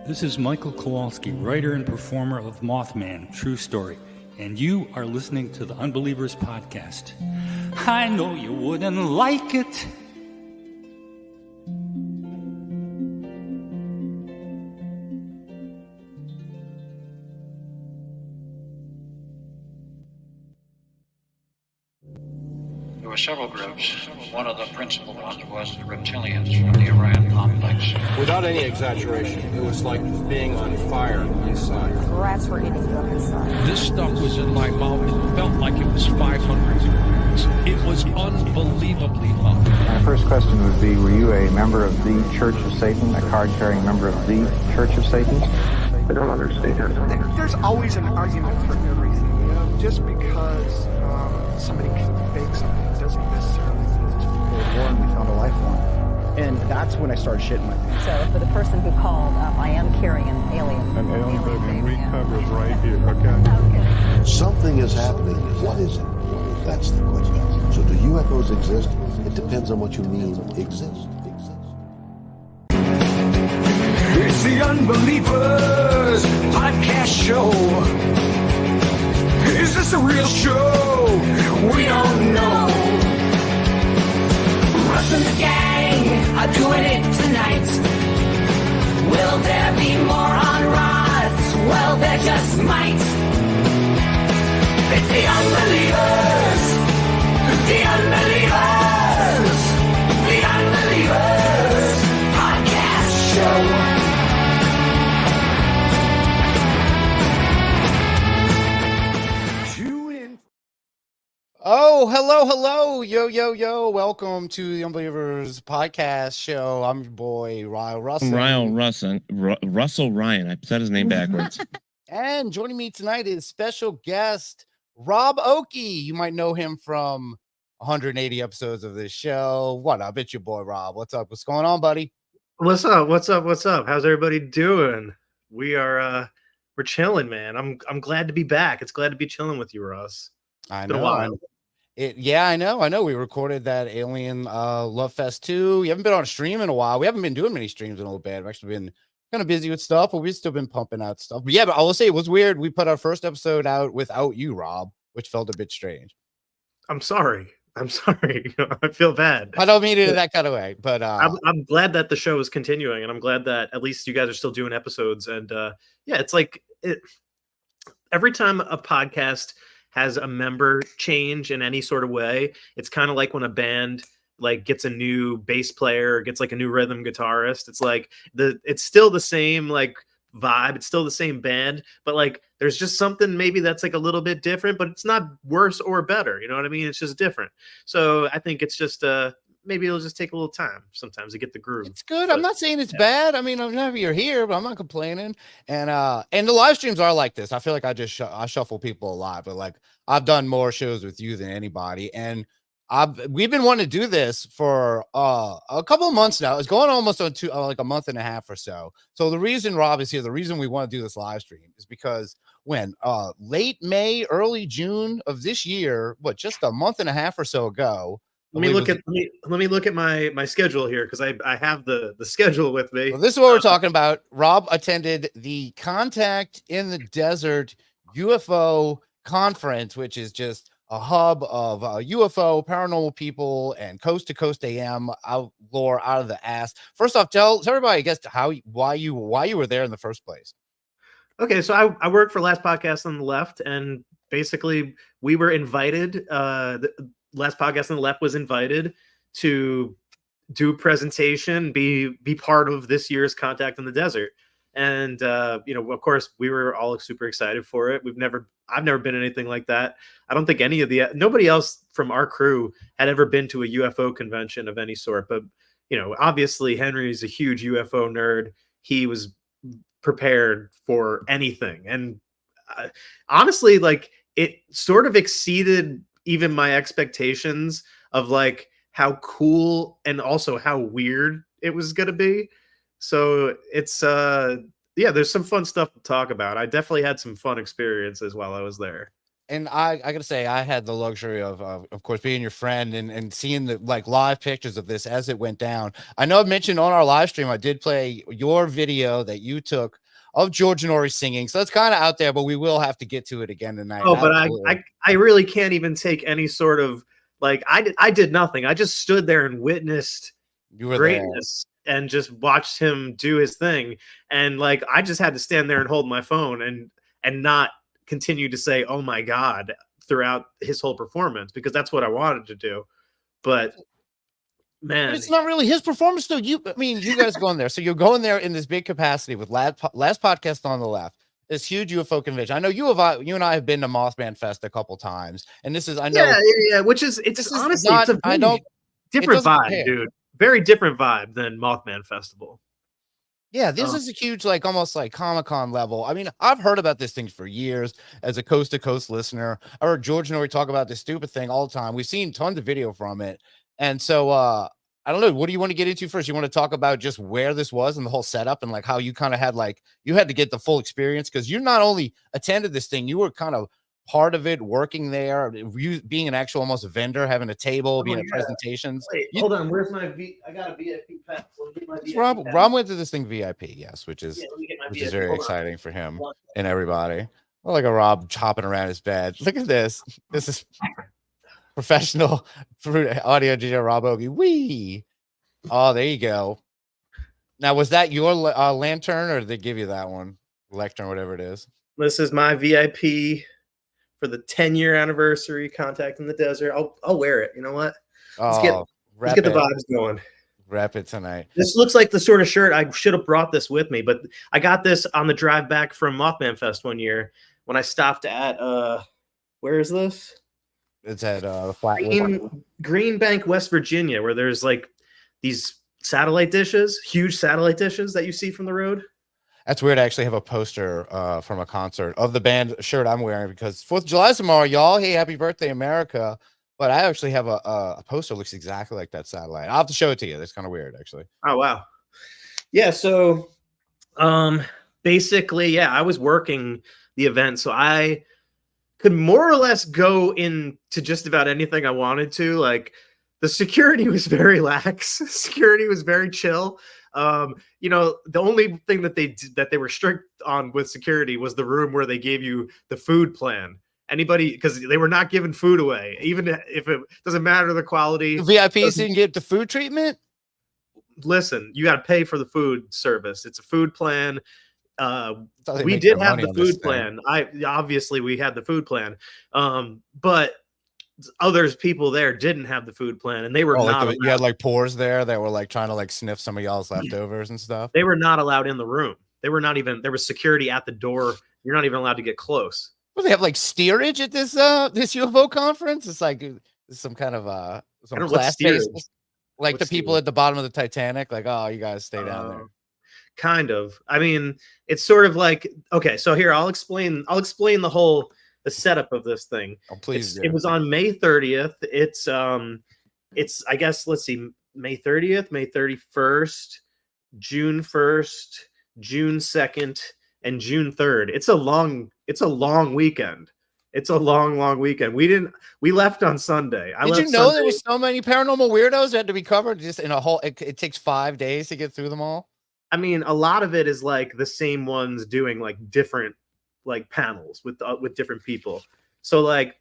This is Michael Kowalski, writer and performer of Mothman, True Story, and you are listening to the Unbelievers podcast. I know you wouldn't like it. There were several groups. One of the principal ones was the reptilians from the Orion complex. Without any exaggeration, it was like being on fire inside. Rats were eating you up inside. This stuff was in my mouth. It felt like it was 500 degrees. It was unbelievably hot. My first question would be, were you a member of the Church of Satan, a card-carrying member of the Church of Satan? I don't understand. There's always an argument for everything, you know? Just because somebody can fake something doesn't necessarily mean it's real. And we found a life form. And that's when I started shitting my pants. So for the person who called, I am carrying an alien. An alien baby. We covered right here, okay? Something is happening. What is it? That's the question. So do UFOs exist? It depends on what you mean exist. It's the Unbelievers podcast show. Is this a real show? We don't know. Russ and the gang are doing it tonight. Will there be more on rods? Well, there just might. It's the Unbelievers. The Unbelievers. The Unbelievers podcast show. Oh, hello, yo. Welcome to the Unbelievers podcast show. I'm your boy, Ryle Russell. Russell Ryan. I said his name backwards. And joining me tonight is special guest, Rob Okey. You might know him from 180 episodes of this show. What up? It's your boy, Rob. What's up? What's going on, buddy? What's up? How's everybody doing? We're chilling, man. I'm glad to be back. It's glad to be chilling with you, Russ. I know. I know. We recorded that Alien Love Fest 2. You haven't been on a stream in a while. We haven't been doing many streams in a little bit. I've actually been kind of busy with stuff, but we've still been pumping out stuff. But I will say it was weird. We put our first episode out without you, Rob, which felt a bit strange. I'm sorry. I feel bad. I don't mean it in that kind of way, but I'm glad that the show is continuing, and I'm glad that at least you guys are still doing episodes. And it's like every time a podcast has a member change in any sort of way, it's kind of like when a band like gets a new bass player, gets like a new rhythm guitarist. It's like it's still the same like vibe, it's still the same band, but like there's just something maybe that's like a little bit different, but it's not worse or better, you know what I mean? It's just different. So I think it's just maybe it'll just take a little time sometimes to get the groove. It's good. I'm not saying it's bad. I mean, I'm happy you're here, but I'm not complaining. And the live streams are like this. I feel like I just I shuffle people a lot, but like I've done more shows with you than anybody. And we've been wanting to do this for a couple of months now. It's going almost on like a month and a half or so. So the reason Rob is here, the reason we want to do this live stream is because when late May, early June of this year, just a month and a half or so ago. Let me look at my schedule here, because I have the schedule with me. Well, this is what we're talking about. Rob attended the Contact in the Desert UFO conference, which is just a hub of UFO paranormal people and coast to coast AM lore out of the ass. First off, tell everybody, I guess, why you were there in the first place. Okay, so I work for Last Podcast on the Left, and basically we were invited. Last Podcast on the Left was invited to do a presentation, be part of this year's Contact in the Desert. And, of course, we were all super excited for it. I've never been anything like that. I don't think nobody else from our crew had ever been to a UFO convention of any sort. But, obviously Henry's a huge UFO nerd. He was prepared for anything. And honestly, like, it sort of exceeded even my expectations of like how cool and also how weird it was going to be. So it's, there's some fun stuff to talk about. I definitely had some fun experiences while I was there. And I gotta say, I had the luxury of course, being your friend and seeing the like live pictures of this as it went down. I know I mentioned on our live stream, I did play your video that you took of George Noory singing. So it's kind of out there, but we will have to get to it again tonight. Oh, but Absolutely. I really can't even take any sort of like I did nothing. I just stood there and witnessed You were greatness and just watched him do his thing. And like I just had to stand there and hold my phone and not continue to say, "Oh my God," throughout his whole performance, because that's what I wanted to do. But man, But it's not really his performance though. You guys go in there. So you're going there in this big capacity with last podcast on the left, this huge UFO convention. I know you and I have been to Mothman Fest a couple times, and this is, I know, yeah, which is, it's honestly, not, it's a I don't, different vibe, dude. Very different vibe than Mothman Festival. Yeah, this is a huge, like almost like Comic-Con level. I mean, I've heard about this thing for years as a coast to coast listener. I heard George Noory talk about this stupid thing all the time. We've seen tons of video from it. And so I don't know, what do you want to get into first? You want to talk about just where this was and the whole setup and like how you kind of had like you had to get the full experience, because you not only attended this thing, you were kind of part of it, working there, you being an actual almost a vendor, having a table, being at presentations. Wait, hold on. Where's my I got a VIP pass. Let me get my VIP pass. Rob went to this thing VIP, yes, which is let me get my which VIP. is very Hold on. exciting for him and everybody. Well, like a Rob chopping around his bed. Look at this. This is professional audio engineer Rob Okey. Wee. Oh, there you go. Now, was that your lantern, or did they give you that one? Lectern, whatever it is. This is my VIP for the 10-year anniversary. Contact in the Desert. I'll wear it. You know what? Let's get the vibes going. Wrap it tonight. This looks like the sort of shirt I should have brought this with me, but I got this on the drive back from Mothman Fest one year when I stopped at where is this? It's at Green Bank, West Virginia, where there's like these satellite dishes, huge satellite dishes that you see from the road. That's weird. I actually have a poster from a concert of the band shirt I'm wearing, because 4th of July is tomorrow, y'all. Hey, happy birthday, America. But I actually have a poster that looks exactly like that satellite. I'll have to show it to you. That's kind of weird, actually. Oh, wow. Yeah, so basically, yeah, I was working the event, so I could more or less go into just about anything I wanted to. Like, the security was very lax. Security was very chill. You know, the only thing that they were strict on with security was the room where they gave you the food plan. Anybody, because they were not giving food away, even if it doesn't matter the quality. The VIPs didn't get the food treatment. Listen, you got to pay for the food service. It's a food plan. We did have the food plan. Obviously we had the food plan, but people there didn't have the food plan, and they were not. You had like pores there that were like trying to like sniff some of y'all's leftovers and stuff. They were not allowed in the room. They were not even. There was security at the door. You're not even allowed to get close. Well, they have like steerage at this UFO conference. It's like some kind of some class based, like the people at the bottom of the Titanic. Like, oh, you guys stay down there. Kind of. I mean, it's sort of like, okay, so here I'll explain the setup of this thing. Oh, please. It was on May 30th. It's I guess, let's see, May 30th, May 31st, June 1st, June 2nd, and June 3rd. It's a long weekend. It's a long weekend. We left on Sunday. Did you know there was so many paranormal weirdos that had to be covered just in a whole, it takes 5 days to get through them all? I mean, a lot of it is like the same ones doing like different like panels with different people. So like,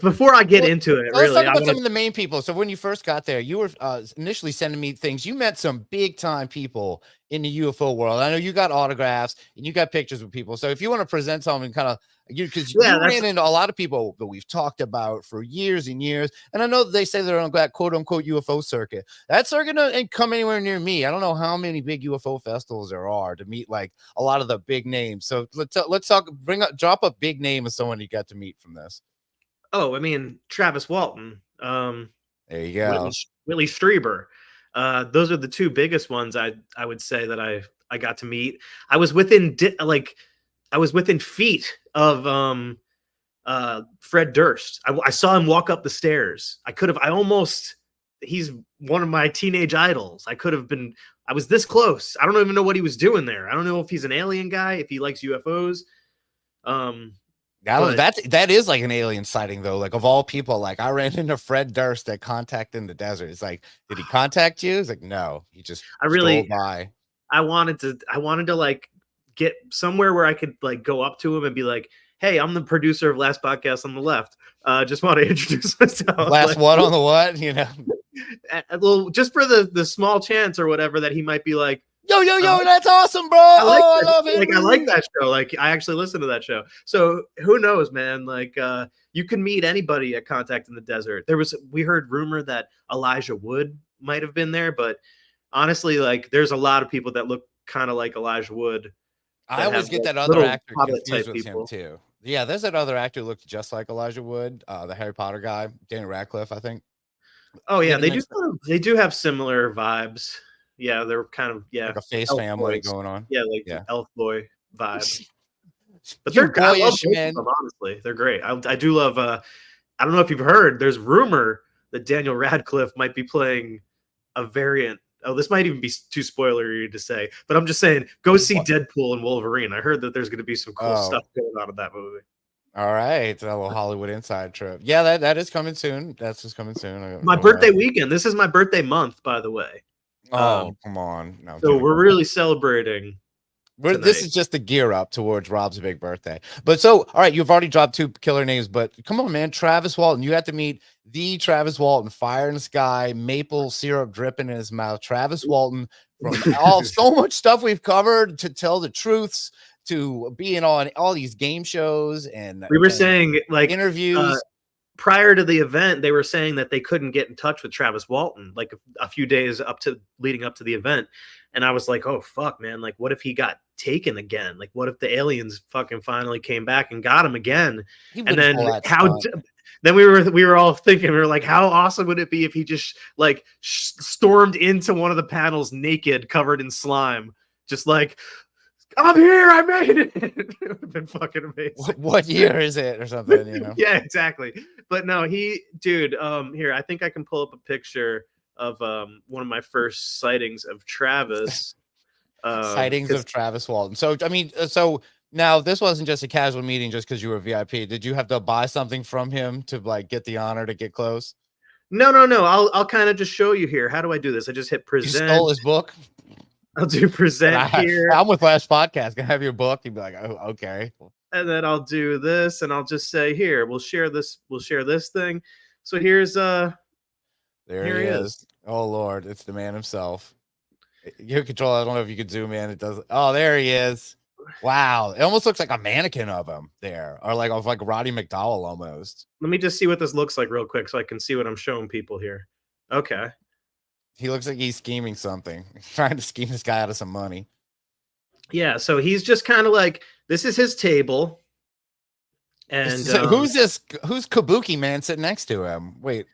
before I get into it, let's talk about some of the main people. So when you first got there, you were initially sending me things. You met some big time people in the UFO world. I know you got autographs and you got pictures with people. So if you want to present something kind of, because you ran into a lot of people that we've talked about for years and years. And I know they say they're on that quote unquote UFO circuit. That circuit ain't come anywhere near me. I don't know how many big UFO festivals there are to meet like a lot of the big names. So let's talk, drop a big name of someone you got to meet from this. Oh, I mean, Travis Walton. There you go. Willie Strieber. Those are the two biggest ones I would say that I got to meet. I was within feet of Fred Durst. I saw him walk up the stairs. He's one of my teenage idols. I was this close. I don't even know what he was doing there. I don't know if he's an alien guy, if he likes UFOs. That is like an alien sighting though. Like of all people, like I ran into Fred Durst at Contact in the Desert. It's like, did he contact you? It's like, no, he just strolled by. I wanted to like get somewhere where I could like go up to him and be like, hey, I'm the producer of Last Podcast on the Left. Just want to introduce myself. Last what on the what? You know, well, just for the small chance or whatever that he might be like, yo, that's awesome, bro. I love it. Like, I like that show. Like, I actually listen to that show. So who knows, man? Like, you can meet anybody at Contact in the Desert. We heard rumor that Elijah Wood might have been there, but honestly, like, there's a lot of people that look kind of like Elijah Wood. I always get that other actor confused with him too. Yeah, there's that other actor who looked just like Elijah Wood, the Harry Potter guy, Daniel Radcliffe, I think. Oh yeah, they do have similar vibes. Yeah, they're kind of like a face elf family boys. going on. Yeah, like elf boy vibes. But You're they're I love boyish, both man. of them, honestly. They're great. I do love I don't know if you've heard, there's rumor that Daniel Radcliffe might be playing a variant. Oh, this might even be too spoilery to say, but I'm just saying, go see Deadpool and Wolverine. I heard that there's going to be some cool stuff going on in that movie. All right, a little Hollywood inside trip. Yeah, that is coming soon. That's just coming soon. My birthday weekend. This is my birthday month, by the way. Oh, come on. No, so we're really celebrating. This is just the gear up towards Rob's big birthday. But so, all right, you've already dropped 2 killer names, but come on, man. Travis Walton. You have to meet the Travis Walton, fire in the sky, maple syrup dripping in his mouth. Travis Walton, from so much stuff we've covered, to tell the truths, to being on all these game shows. And we were saying, like, interviews. Prior to the event, they were saying that they couldn't get in touch with Travis Walton, like a few days leading up to the event. And I was like, oh, fuck, man. Like, what if he got taken again? Like, what if the aliens fucking finally came back and got him again? And then then we were all thinking, we were like, how awesome would it be if he just like stormed into one of the panels naked, covered in slime, just like, I'm here, I made it. It would have been fucking amazing. What year is it or something, you know? Yeah, exactly. But no, here, I think I can pull up a picture of one of my first sightings of Travis. Sightings of Travis Walton. So, I mean, now this wasn't just a casual meeting just because you were VIP. Did you have to buy something from him to like get the honor to get close? No. I'll kind of just show you here. How do I do this? I just hit present. You stole his book? I'll do present here. I'm with Last Podcast. Can I have your book? You'd be like, oh, okay. And then I'll do this, and I'll just say, here, we'll share this thing. So here's there he is. Oh Lord, it's the man himself. Your control. I don't know if you could zoom in. It does. Oh, there he is. Wow, it almost looks like a mannequin of him there, or like Roddy McDowell almost. Let me just see what this looks like real quick, so I can see what I'm showing people here. Okay. He looks like he's scheming something. He's trying to scheme this guy out of some money. Yeah, so he's just kind of like, this is his table. And who's this? Who's Kabuki man sitting next to him? Wait.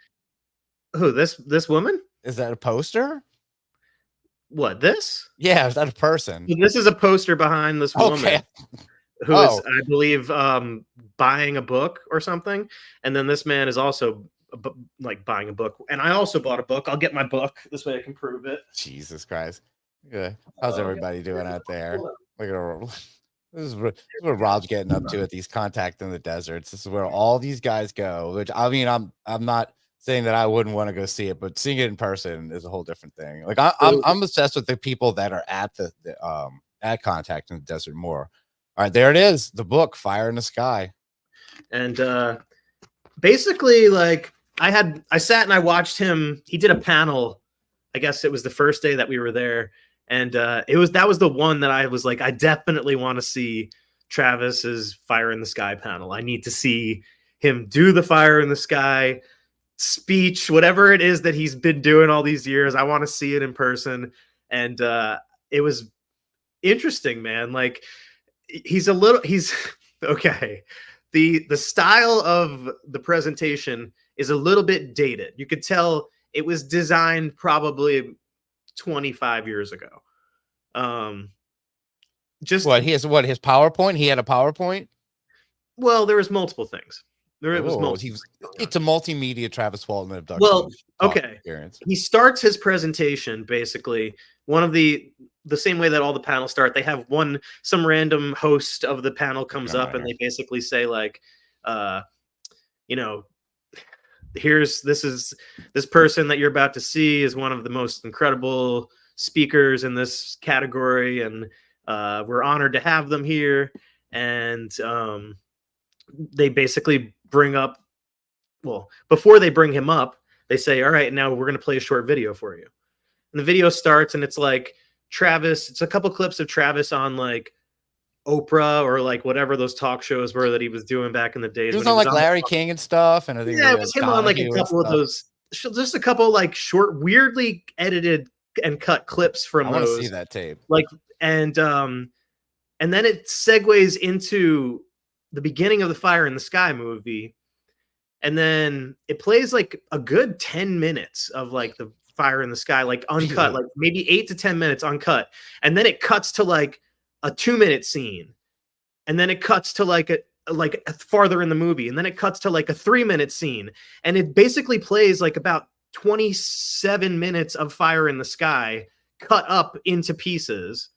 Who, this woman? Is that a poster? What, this? Yeah, is that a person? This is a poster behind this woman. Who is, I believe, buying a book or something. And then this man is also like buying a book, and I also bought a book. I'll get my book this way I can prove it. Jesus Christ. Good. How's everybody doing out there? Look at this is what Rob's getting up to at these Contact in the Deserts. This is where all these guys go, which I mean, I'm not saying that I wouldn't want to go see it, but seeing it in person is a whole different thing. Like I'm obsessed with the people that are at the at Contact in the Desert more. All right, there it is, the book Fire in the Sky. And basically, like, I sat and I watched him. He did a panel. I guess it was the first day that we were there. And that was the one that I was like, I definitely want to see Travis's Fire in the Sky panel. I need to see him do the Fire in the Sky speech, whatever it is that he's been doing all these years. I want to see it in person. And it was interesting, man. Like, he's okay. The style of the presentation is a little bit dated. You could tell it was designed probably 25 years ago. Just his PowerPoint? He had a PowerPoint? Well, there was multiple things. It's a multimedia Travis Walton abduction. Well, okay. He starts his presentation basically. One of the the same way that all the panels start. They have some random host of the panel comes up and they basically say like, you know, this person that you're about to see is one of the most incredible speakers in this category, and we're honored to have them here. And they basically bring up, well, before they bring him up, they say, all right, now we're going to play a short video for you. And the video starts and it's like Travis, it's a couple clips of Travis on like Oprah or like whatever those talk shows were that he was doing back in the days. He was on like Larry King and stuff. And I think it was him on like a couple of those, just a couple like short, weirdly edited and cut clips from those. I want to see that tape. Like, and then it segues into the beginning of the Fire in the Sky movie. And then it plays like a good 10 minutes of like the Fire in the Sky, like uncut, like maybe 8 to 10 minutes uncut. And then it cuts to like a 2-minute scene. And then it cuts to like farther in the movie. And then it cuts to like a 3-minute scene. And it basically plays like about 27 minutes of Fire in the Sky cut up into pieces.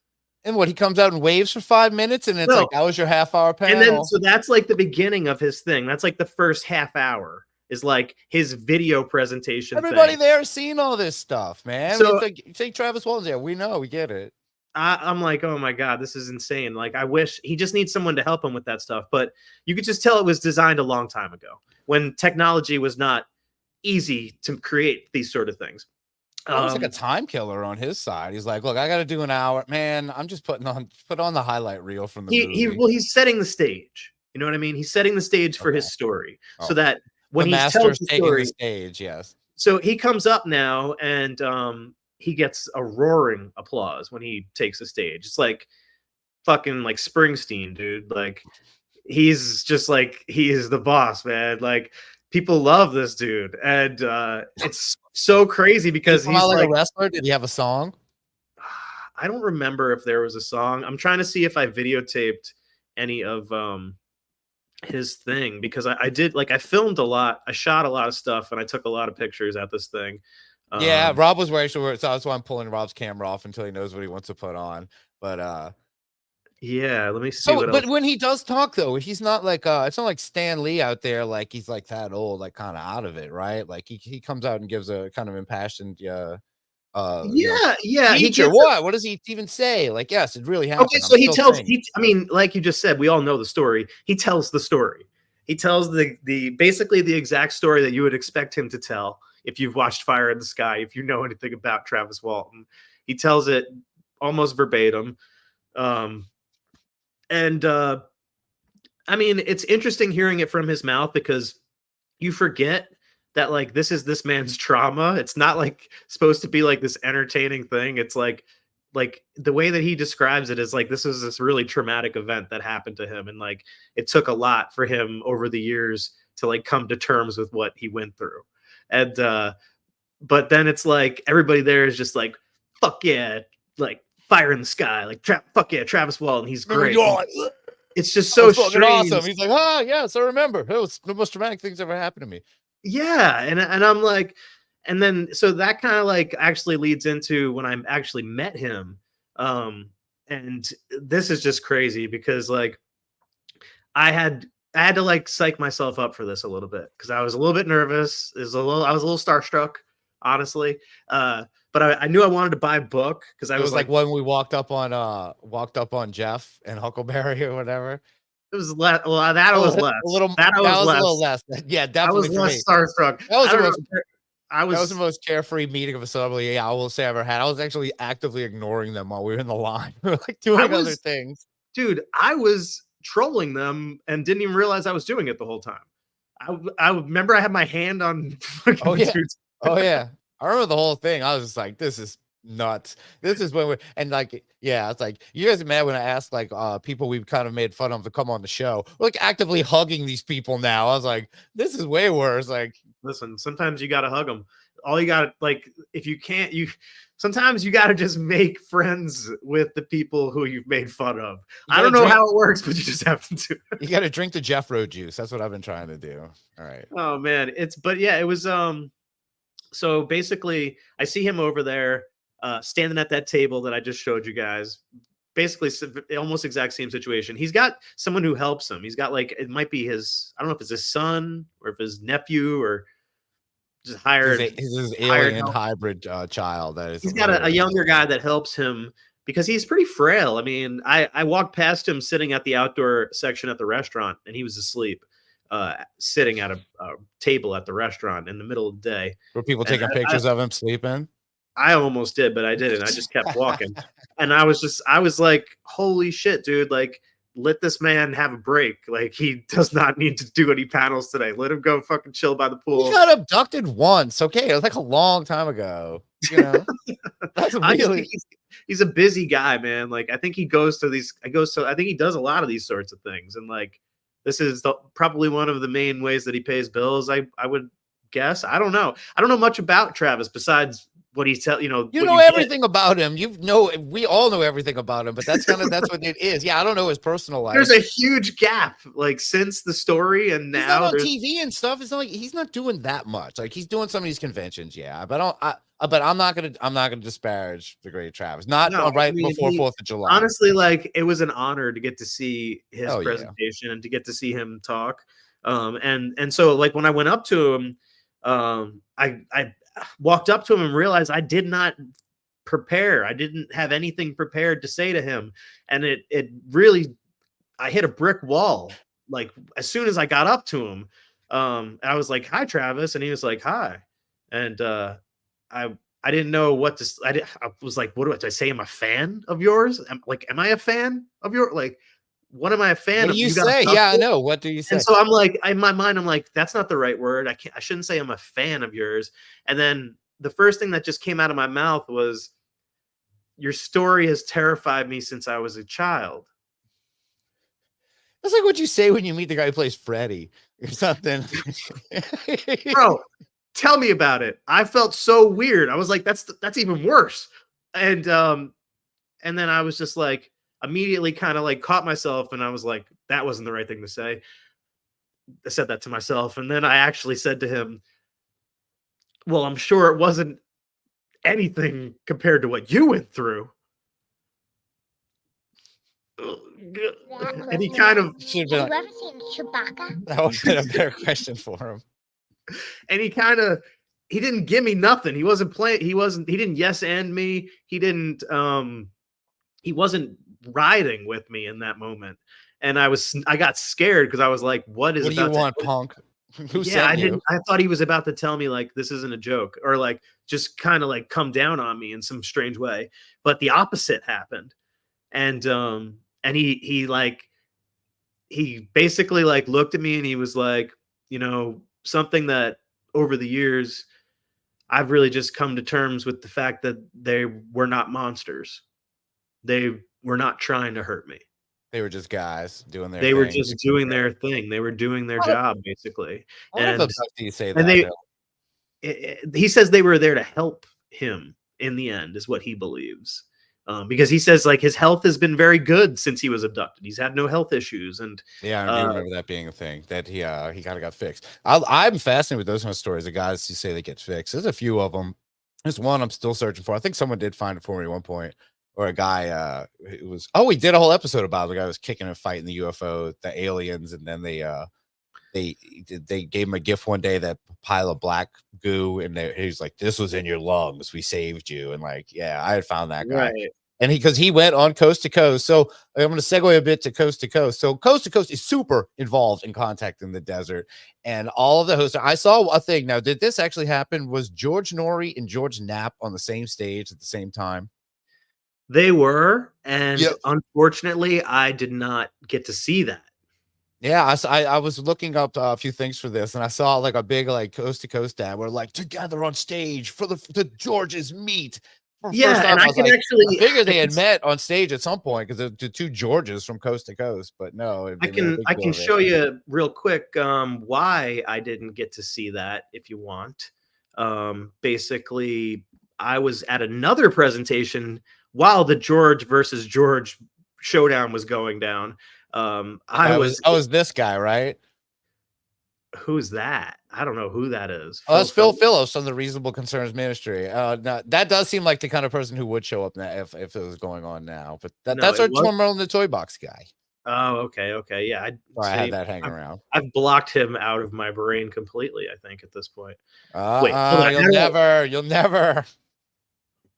And what, he comes out and waves for 5 minutes and it's like, that was your half-hour panel? And then, so that's like the beginning of his thing. That's like the first half hour is like his video presentation. Everybody there has seen all this stuff, man. So, like, you think Travis Walton's there. We know, we get it. I'm like, oh my God, this is insane. Like, I wish he just needs someone to help him with that stuff. But you could just tell it was designed a long time ago when technology was not easy to create these sort of things. It's like a time killer on his side. He's like, look, I got to do an hour, man. I'm just put on the highlight reel from the movie. He's setting the stage. You know what I mean? He's setting the stage for his story so that when he tells the story, the stage, yes. So he comes up now and he gets a roaring applause when he takes the stage. It's like fucking like Springsteen, dude. Like he's just like, he is the boss, man. Like people love this dude, and it's so crazy because he's like a wrestler. Did he have a song? I don't remember if there was a song. I'm trying to see if I videotaped any of his thing, because I did, like, I filmed a lot. I shot a lot of stuff and I took a lot of pictures at this thing. Yeah, Rob was very sure, so that's why I'm pulling Rob's camera off until he knows what he wants to put on. But yeah, let me see. So, but when he does talk though, he's not like it's not like Stan Lee out there, like he's like that old, like kind of out of it, right? Like he comes out and gives a kind of impassioned yeah. Teacher, what does he even say? Like, yes, it really happened. Okay, so he tells, I mean, like you just said, we all know the story. He tells the story. He tells the basically the exact story that you would expect him to tell if you've watched Fire in the Sky, if you know anything about Travis Walton. He tells it almost verbatim. And I mean, it's interesting hearing it from his mouth, because you forget that, like, this is this man's trauma. It's not like supposed to be like this entertaining thing. It's like the way that he describes it is like, this is this really traumatic event that happened to him. And like, it took a lot for him over the years to like come to terms with what he went through. And, but then it's like, everybody there is just like, fuck yeah. Like Fire in the Sky, like fuck yeah, Travis Walton, he's great. It's just so strange. Awesome. He's like, oh yes, I remember. It was the most traumatic things ever happened to me. Yeah, and I'm like, and then so that kind of like actually leads into when I actually met him, and this is just crazy because like I had to like psych myself up for this a little bit because I was a little bit nervous. I was a little starstruck, honestly. But I knew I wanted to buy a book because I was like when we walked up on Jeff and Huckleberry or whatever. It was less. Well, that was less. A little less. Yeah, definitely. I was less starstruck. That was the most carefree meeting of a celebrity I will say I ever had. I was actually actively ignoring them while we were in the line. We were like doing other things. Dude, I was trolling them and didn't even realize I was doing it the whole time. I remember I had my hand on. Oh yeah. I remember the whole thing. I was just like, this is nuts. This is when and like, yeah, it's like, you guys are mad when I asked like people we've kind of made fun of to come on the show. We're like actively hugging these people now. I was like, this is way worse. Like, listen, sometimes you got to hug them. All you got to, like, if you can't, sometimes you got to just make friends with the people who you've made fun of. I don't know how it works, but you just have to do it. You got to drink the Jeffro juice. That's what I've been trying to do. All right. Oh man. But yeah, it was, so basically I see him over there standing at that table that I just showed you guys. Basically, almost exact same situation. He's got someone who helps him. He's got like, it might be his, I don't know if it's his son or if his nephew or just hired. He's his alien hybrid child. That is. He's got a younger guy that helps him because he's pretty frail. I mean, I walked past him sitting at the outdoor section at the restaurant, and he was asleep, sitting at a table at the restaurant in the middle of the day. Were people taking pictures of him sleeping? I almost did, but I didn't. I just kept walking. And I was like, holy shit, dude. Like, let this man have a break. Like, he does not need to do any panels today. Let him go fucking chill by the pool. He got abducted once. Okay. It was like a long time ago. You know? That's really... he's a busy guy, man. Like, I think he goes to these, I think he does a lot of these sorts of things. And like, this is probably one of the main ways that he pays bills. I would guess. I don't know. I don't know much about Travis besides what he's you know everything about him. We all know everything about him, but that's what it is. Yeah, I don't know his personal life. There's a huge gap like since the story and now he's not on TV and stuff. It's not like he's not doing that much. Like he's doing some of these conventions, yeah. But I'm not gonna disparage the great Travis. Not before 4th of July. Honestly, like it was an honor to get to see his presentation and to get to see him talk. And so like when I went up to him, I walked up to him and realized I did not prepare. I didn't have anything prepared to say to him. And it really, I hit a brick wall. Like as soon as I got up to him, I was like, "Hi, Travis." And he was like, "Hi." And, I didn't know what to, I was like, what do I say? I'm a fan of yours. Am I a fan of your, like, what am I a fan of? What do you say? Yeah, I know. What do you say? And so I'm like, in my mind, I'm like, that's not the right word. I shouldn't say I'm a fan of yours. And then the first thing that just came out of my mouth was, your story has terrified me since I was a child. That's like what you say when you meet the guy who plays Freddy or something. Bro, tell me about it. I felt so weird. I was like, that's even worse. And then I was just like, immediately kind of like caught myself, and I was like, that wasn't the right thing to say. I said that to myself, and then I actually said to him, well, I'm sure it wasn't anything compared to what you went through. And he kind of... Have you ever seen Chewbacca? That would have been a better question for him. And he didn't give me nothing. He didn't yes and me. He wasn't riding with me in that moment. And I got scared because I was like, what do you want, punk? Who sent you? I thought he was about to tell me like, this isn't a joke, or like, just kind of like come down on me in some strange way. But the opposite happened. And he basically like looked at me and he was like, you know, something that over the years, I've really just come to terms with the fact that they were not monsters. They were not trying to hurt me. They were just guys doing their thing. They were just doing their thing. They were doing their job, basically. And Abductees say that. He says they were there to help him in the end, is what he believes. Because he says like his health has been very good since he was abducted. He's had no health issues. And yeah, I do remember that being a thing, that he kind of got fixed. I'm fascinated with those kind of stories. The guys who say they get fixed. There's a few of them. There's one I'm still searching for. I think someone did find it for me at one point. Or a guy he did a whole episode about it. The guy was kicking and fighting the UFO, the aliens, and then they gave him a gift one day, that pile of black goo, and he's like, "This was in your lungs. We saved you." And like, yeah, I had found that guy. Right. And because he went on Coast to Coast. So I'm going to segue a bit to Coast to Coast. So Coast to Coast is super involved in contacting the desert, and all of the hosts. I saw a thing. Now, did this actually happen? Was George Noory and George Knapp on the same stage at the same time? They were, and unfortunately, I did not get to see that. Yeah, I was looking up a few things for this, and I saw like a big like Coast to Coast ad where like together on stage for the Georges meet. Yeah, and I can actually figure they had met on stage at some point, because the two Georges from Coast to Coast. But no, I can show you real quick why I didn't get to see that if you want. Basically, I was at another presentation while the George versus George showdown was going down. I was this guy, right? Who's that? I don't know who that is. Oh, that's Phil Phillips from the Reasonable Concerns Ministry. Now, that does seem like the kind of person who would show up now if it was going on now. But that's our Tormel in the Toy Box guy. Oh, okay. Yeah, I had that hanging around. I've blocked him out of my brain completely, I think, at this point. Wait, you'll never.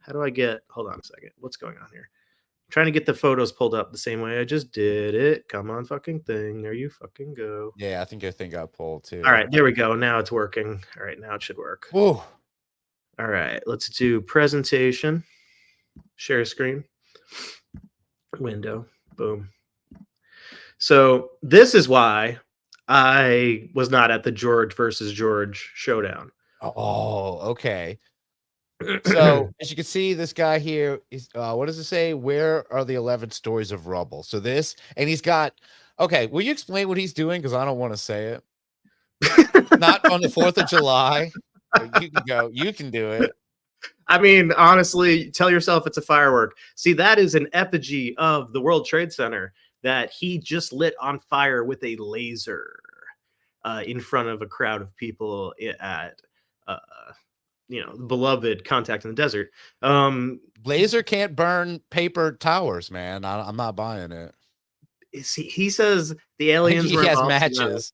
How do I get? Hold on a second. What's going on here? I'm trying to get the photos pulled up the same way I just did it. Come on, fucking thing. There you fucking go. Yeah, I think your thing got pulled too. All right, there we go. Now it's working. All right, now it should work. Whoa. All right, let's do presentation. Share screen. Window. Boom. So this is why I was not at the George versus George showdown. Oh, okay. So as you can see, this guy here is what does it say? Where are the 11 stories of rubble? So this, and he's got, okay, will you explain what he's doing? Because I don't want to say it. Not on the 4th of July. You can go, you can do it. I mean, honestly, tell yourself it's a firework. See, that is an effigy of the World Trade Center that he just lit on fire with a laser in front of a crowd of people at the beloved Contact in the Desert. Laser can't burn paper towers, man. I'm not buying it. He says the aliens he has matches.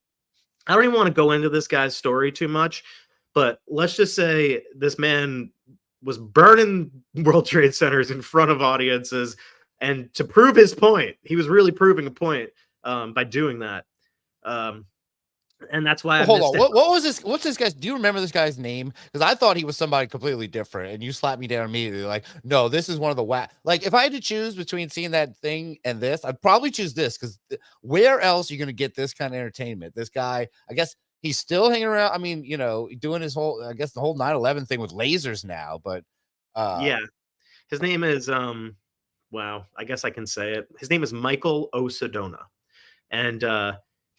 I don't even want to go into this guy's story too much, but let's just say this man was burning World Trade Centers in front of audiences, and to prove his point, he was really proving a point by doing that. And that's why. Hold on. What was this? What's this guy's? Do you remember this guy's name? Because I thought he was somebody completely different, and you slapped me down immediately. Like, no, this is one of the Like, if I had to choose between seeing that thing and this, I'd probably choose this. Because where else are you going to get this kind of entertainment? This guy, I guess he's still hanging around. I mean, doing his whole, I guess the whole 9/11 thing with lasers now. But yeah, his name is wow. I guess I can say it. His name is Michael Osadona, and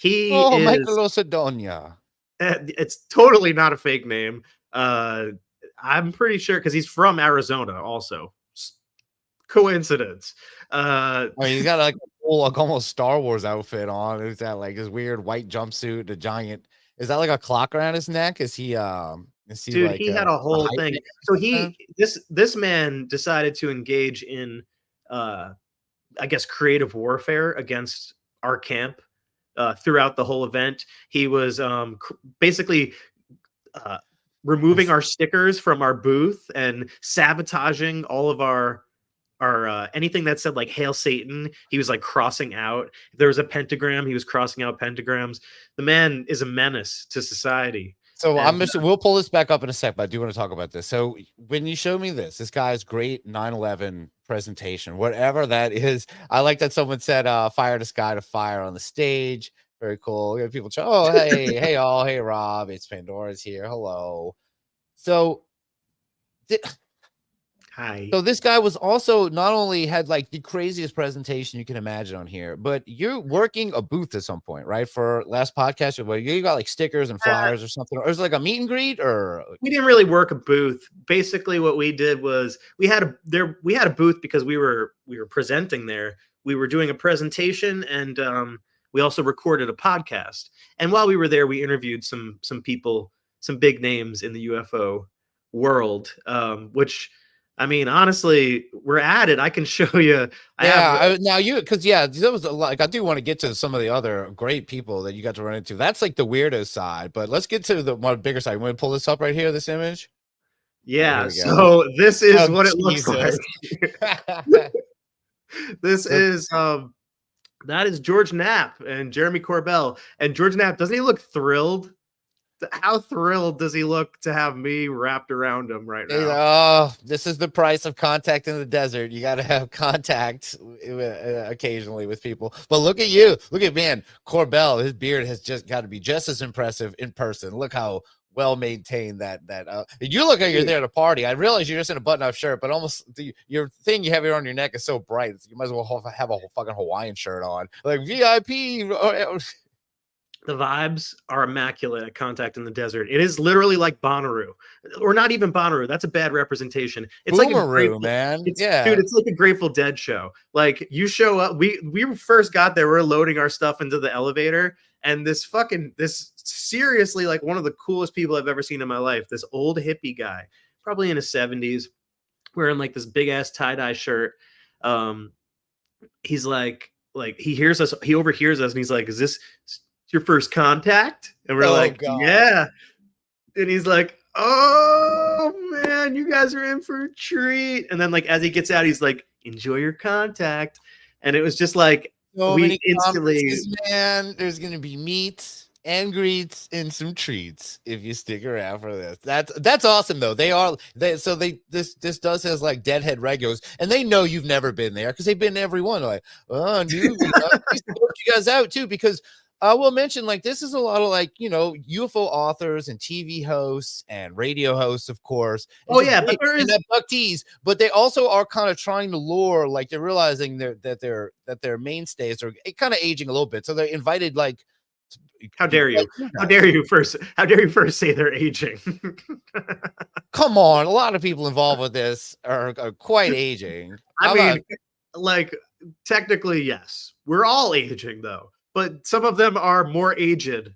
Michael Osadona. It's totally not a fake name. I'm pretty sure because he's from Arizona also. Coincidence. I mean, he's got like a full, like almost Star Wars outfit on. He's got like his weird white jumpsuit, a giant. Is that like a clock around his neck? Is he dude, like he had a whole thing. So this man decided to engage in I guess creative warfare against our camp. Throughout the whole event, he was basically removing our stickers from our booth and sabotaging all of our anything that said like "Hail Satan." He was like crossing out. If there was a pentagram, he was crossing out pentagrams. The man is a menace to society. So we'll pull this back up in a sec, but I do want to talk about this. So when you show me this guy's great 9/11 presentation, whatever that is, I like that someone said fire the sky to fire on the stage. Very cool. We have people try, oh, hey all, hey Rob, it's Pandora's here. Hello. So hi. So this guy was also not only had like the craziest presentation you can imagine on here, but you're working a booth at some point, right? For last podcast, or you got like stickers and flyers or something, or is it like a meet and greet? Or we didn't really work a booth. Basically, what we did was we had a booth because we were presenting there. We were doing a presentation, and we also recorded a podcast. And while we were there, we interviewed some people, some big names in the UFO world, which. I mean, honestly, we're at it. I can show you. That was like I do want to get to some of the other great people that you got to run into. That's like the weirdo side, but let's get to the one bigger side. You want to pull this up right here, this image? Yeah. So this is what it looks like. This is that is George Knapp and Jeremy Corbell. And George Knapp, doesn't he look thrilled? How thrilled does he look to have me wrapped around him right now? Oh, this is the price of contact in the desert. You got to have contact occasionally with people. But look at you. Look at, man, Corbell. His beard has just got to be just as impressive in person. Look how well maintained that. You look like you're there at a party. I realize you're just in a button-up shirt, but almost your thing you have here on your neck is so bright. You might as well have a whole fucking Hawaiian shirt on. Like VIP. The vibes are immaculate at Contact in the Desert. It is literally like Bonnaroo, or not even Bonnaroo. That's a bad representation. It's Boomeroo, like man. Dude, it's like a Grateful Dead show. Like you show up, we first got there, we're loading our stuff into the elevator, and this seriously, like, one of the coolest people I've ever seen in my life, this old hippie guy, probably in his 70s, wearing like this big ass tie-dye shirt. He's like he overhears us, and he's like, "Is this your first contact?" And we're like, God. "Yeah." And he's like, "Oh man, you guys are in for a treat." And then, like, as he gets out, he's like, "Enjoy your contact." And it was just like, So we many instantly, conferences, man. There's gonna be meets and greets and some treats if you stick around for this. That's awesome though. This does has like deadhead regulars, and they know you've never been there because they've been to every one. Like, oh, dude, you guys out too, because I will mention, like, this is a lot of, like, UFO authors and TV hosts and radio hosts, of course. Oh yeah, but there is Abductees, but they also are kind of trying to lure, like, they're realizing that their mainstays are kind of aging a little bit, so they invited, like, how dare you? How dare you first say they're aging? Come on, a lot of people involved with this are quite aging. I mean, like, technically, yes, we're all aging though. But some of them are more aged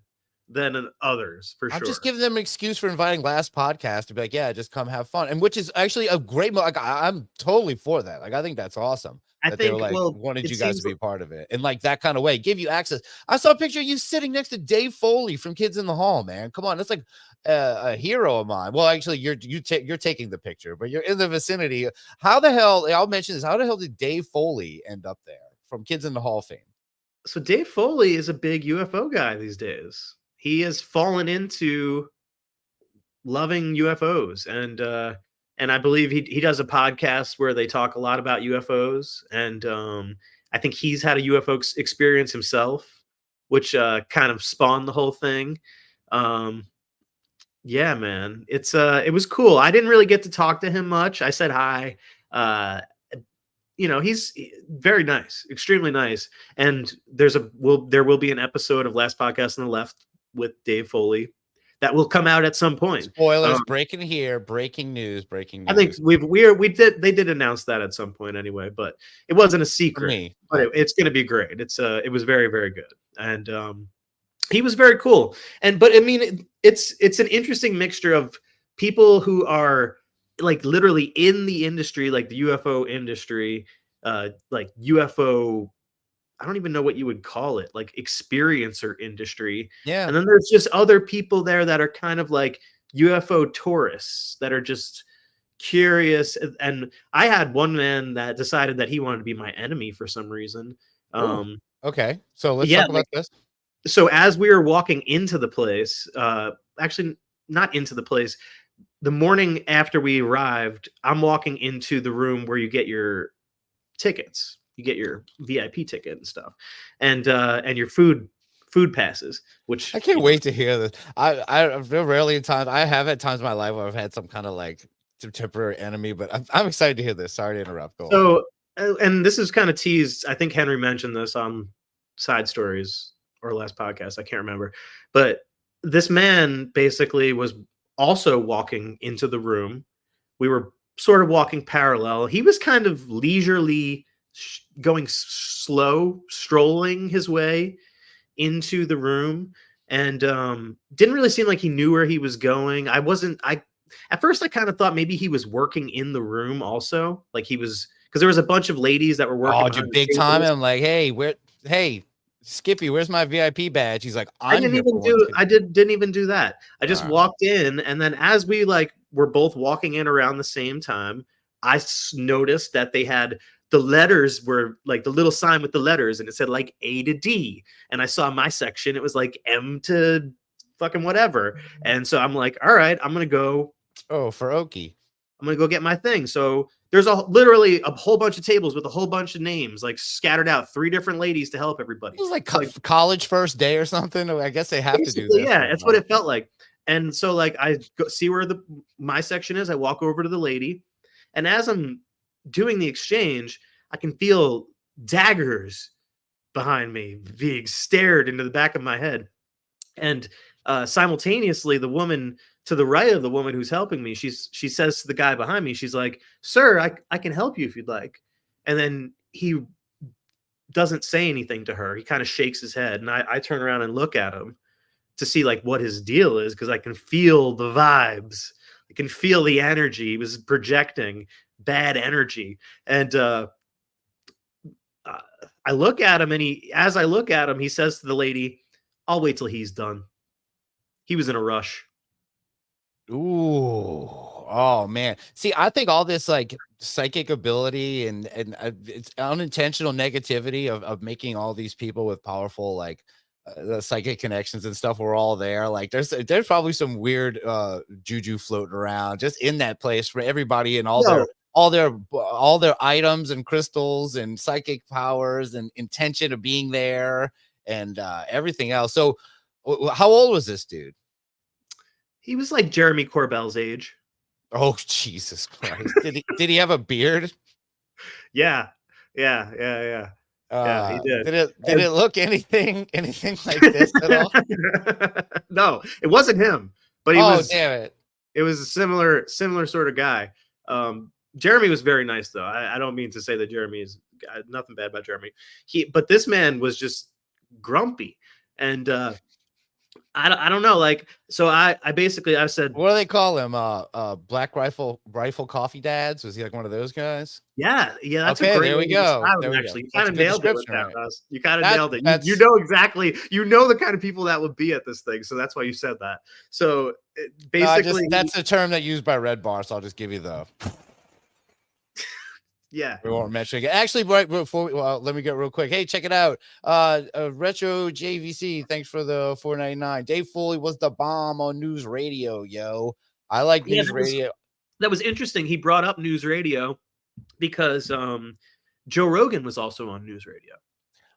than others, for sure. I'm just giving them an excuse for inviting last podcast to be like, yeah, just come have fun. And which is actually a great, like, I'm totally for that. Like, I think that's awesome. I think, think, they were like, well, wanted you guys to be a part of it. And like that kind of way, give you access. I saw a picture of you sitting next to Dave Foley from Kids in the Hall, man. Come on. That's like a hero of mine. Well, actually, you're taking the picture, but you're in the vicinity. How the hell, I'll mention this. How the hell did Dave Foley end up there from Kids in the Hall fame? So Dave Foley is a big UFO guy these days. He has fallen into loving UFOs, and I believe he does a podcast where they talk a lot about UFOs, and I think he's had a UFO experience himself, which kind of spawned the whole thing. Yeah, man, it was cool. I didn't really get to talk to him much. I said hi. He's very nice, extremely nice. And there will be an episode of Last Podcast on the Left with Dave Foley that will come out at some point. Spoilers, breaking news. I think they did announce that at some point anyway, but it wasn't a secret. For me. But it's going to be great. It was very, very good. And he was very cool. But I mean, it's an interesting mixture of people who are like literally in the industry, like the UFO industry, like UFO, I don't even know what you would call it, like experiencer industry. Yeah. And then there's just other people there that are kind of like UFO tourists that are just curious. And I had one man that decided that he wanted to be my enemy for some reason. Okay. So let's talk about this. So as we were walking into the place, actually not into the place, the morning after we arrived, I'm walking into the room where you get your tickets. You get your VIP ticket and stuff, and your food passes. Which I can't wait to hear this. I've rarely in times I have at times in my life where I've had some kind of like temporary enemy, but I'm excited to hear this. Sorry to interrupt. Go on. And this is kind of teased. I think Henry mentioned this on Side Stories or last podcast. I can't remember, but this man basically was also walking into the room. We were sort of walking parallel. He was kind of leisurely going slow, strolling his way into the room, and didn't really seem like he knew where he was going. At first I kind of thought maybe he was working in the room also, like he was, because there was a bunch of ladies that were working. Oh, big time. And I'm like, hey, Skippy, where's my VIP badge? He's like, I didn't even do that. I just walked in, and then as we were both walking in around the same time, I noticed that they had the letters were like the little sign with the letters, and it said like A to D. And I saw my section, it was like M to fucking whatever. And so I'm like, all right, I'm gonna go. Oh, for Okey. I'm gonna go get my thing. So there's literally a whole bunch of tables with a whole bunch of names like scattered out, 3 different ladies to help everybody. It was like college first day or something. I guess they have to do this. Yeah, that's what it felt like. And so like I go see where my section is. I walk over to the lady, and as I'm doing the exchange, I can feel daggers behind me being stared into the back of my head. And simultaneously, the woman to the right of the woman who's helping me, she says to the guy behind me, she's like, "Sir, I can help you if you'd like." And then he doesn't say anything to her. He kind of shakes his head, and I turn around and look at him to see like what his deal is, because I can feel the vibes. I can feel the energy. He was projecting bad energy. And I look at him, and as I look at him, he says to the lady, "I'll wait till he's done." He was in a rush. Ooh, oh man. See, I think all this like psychic ability and it's unintentional negativity of making all these people with powerful like the psychic connections and stuff were all there. Like there's probably some weird juju floating around just in that place for everybody and all their items and crystals and psychic powers and intention of being there and everything else. So how old was this dude? He was like Jeremy Corbell's age. Oh, Jesus Christ. Did he have a beard? Yeah, he did. Did it look anything like this at all? No, it wasn't him, but he was. Damn it. It was a similar sort of guy. Jeremy was very nice, though. I don't mean to say that Jeremy is nothing bad about Jeremy. But this man was just grumpy, and I don't know. Like, so I said, what do they call him? Black rifle coffee dads. Was he like one of those guys? Yeah. That's okay. A great there we go. Actually, you kind of nailed it with that, Russ. You kind of nailed it. You know exactly. You know the kind of people that would be at this thing. So that's why you said that. So basically, that's the term that used by Red Bar. So I'll just give you the. Yeah, we won't mention it. Actually, right before let me get real quick. Hey, check it out. Retro JVC, thanks for the $4.99. Dave Foley was the bomb on news radio, yo. I like news radio. That was interesting. He brought up news radio because Joe Rogan was also on news radio.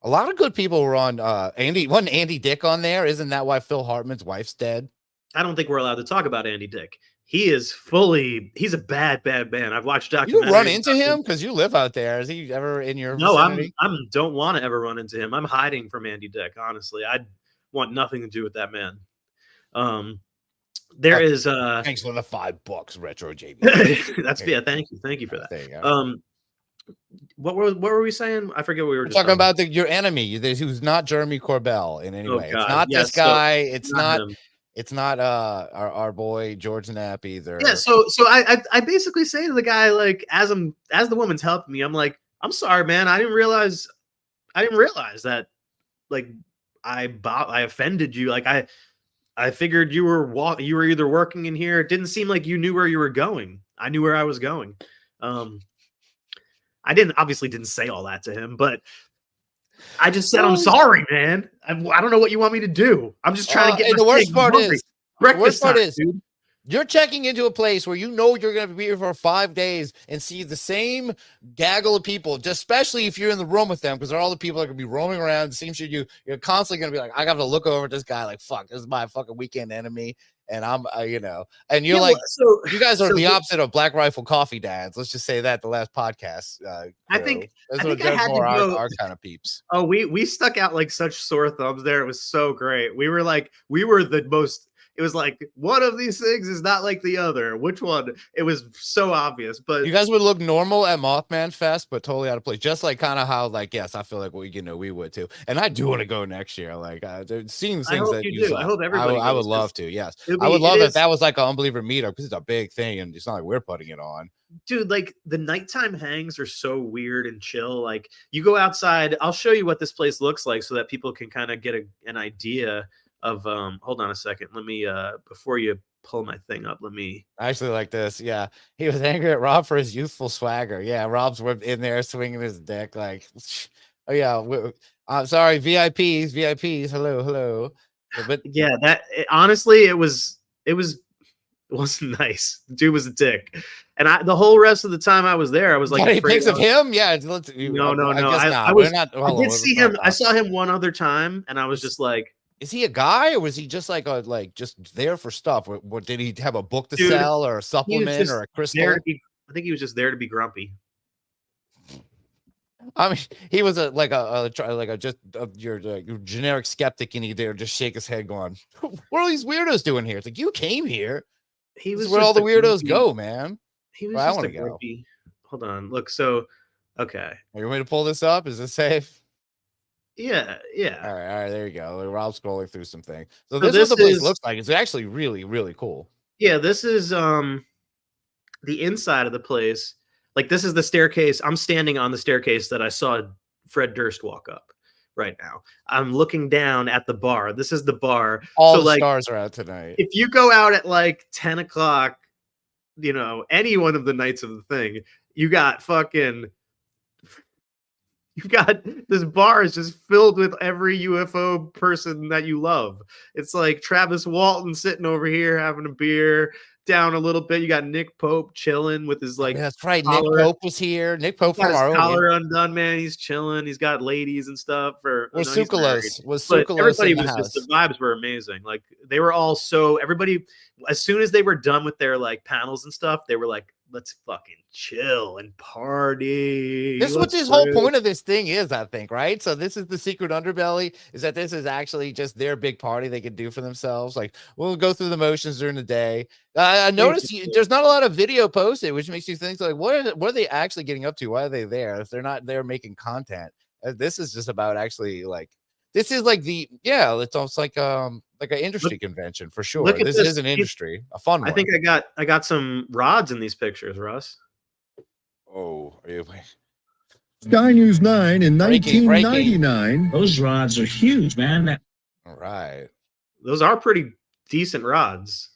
A lot of good people were on wasn't Andy Dick on there? Isn't that why Phil Hartman's wife's dead? I don't think we're allowed to talk about Andy Dick. He's a bad man. I've watched documentaries. You run into him because you live out there. Is he ever in your vicinity? I don't want to ever run into him. I'm hiding from Andy Dick, honestly. I want nothing to do with that man. There is thanks for the $5, Retro JB. That's thank you for that. There you go. What were we saying? I forget what we were just talking about. Your enemy, who's not Jeremy Corbell in any way. God. It's not this guy. It's not him. It's not our boy George Knapp either. Yeah, so I basically say to the guy, like, as the woman's helping me, I'm like, I'm sorry, man. I didn't realize that, like, I offended you. Like, I figured you were either working in here. It didn't seem like you knew where you were going. I knew where I was going. I obviously didn't say all that to him, but I just said, I'm sorry, man. I don't know what you want me to do. I'm just trying to get the worst part is, dude, you're checking into a place where you know you're going to be here for 5 days and see the same gaggle of people, especially if you're in the room with them, because they're all the people that are going to be roaming around. The same shit. You're constantly going to be like, I got to look over at this guy like, fuck, this is my fucking weekend enemy. And I'm, and you're like, you guys are the opposite of Black Rifle Coffee Dads. Let's just say that the last podcast. I think I had to go our kind of peeps. Oh, we stuck out like such sore thumbs there. It was so great. We were the most. It was like, one of these things is not like the other. Which one? It was so obvious. But you guys would look normal at Mothman Fest, but totally out of place. Just like kind of how, like, yes, I feel like we would too. And I do want to go next year. Like, seeing things that you saw. I hope everybody. I would love to. Yes, I would love if that was like an Unbeliever meetup, because it's a big thing, and it's not like we're putting it on. Dude, like, the nighttime hangs are so weird and chill. Like, you go outside. I'll show you what this place looks like so that people can kind of get an idea of hold on a second, let me before you pull my thing up, let me. I actually like this. Yeah, he was angry at Rob for his youthful swagger. Yeah, Rob's in there swinging his dick like, oh yeah, I'm sorry, VIPs, hello. But yeah, honestly, it wasn't nice. The dude was a dick, and the whole rest of the time I was there, I was like, any pics of him? Yeah, no. I did see him. I saw him one other time, and I was just like, is he a guy, or was he just like just there for stuff? What did he have, a book to sell or a supplement or a crystal? I think he was just there to be grumpy. I mean, he was your generic skeptic, and he there just shake his head, going, "What are these weirdos doing here?" It's like, you came here. He was where all the weirdos go, man. He was just a grumpy. Hold on, look. So, okay, are you ready to pull this up? Is this safe? Yeah, yeah. All right, there you go. We're all scrolling through some things. So So this is what the place is looks like. It's actually really, really cool. yeah, this is the inside of the place. Like this is the staircase. I'm standing on the staircase that I saw Fred Durst walk up right now. I'm looking down at the bar. This is the bar. All so the like stars are out tonight. if you go out at like 10 o'clock, you know, any one of the nights of the thing, you got this bar is just filled with every UFO person that you love. It's like Travis Walton sitting over here having a beer. Down a little bit, you got Nick Pope chilling with his like. That's right. Collar. Nick Pope was here. Nick Pope Got from his our collar undone, man. He's chilling. He's got ladies and stuff. Was I know he's married. Sukalos But everybody in the was house? just the vibes were amazing. Like they were all so everybody. As soon as they were done with their like panels and stuff, they were like, "Let's fucking chill and party." This is what this whole point of this thing is, I think, right? So this is the secret underbelly, is that this is actually just their big party they could do for themselves. Like, we'll go through the motions during the day. I noticed there's not a lot of video posted, which makes you think, like, what are they actually getting up to? Why are they there? If they're not there making content, this is just about actually, like, this is like it's almost like an industry convention for sure. This is an industry, a fun one. I think I got some rods in these pictures, Russ. Oh, Sky News 9 in Breaking. 1999. Those rods are huge, man. All right. Those are pretty decent rods.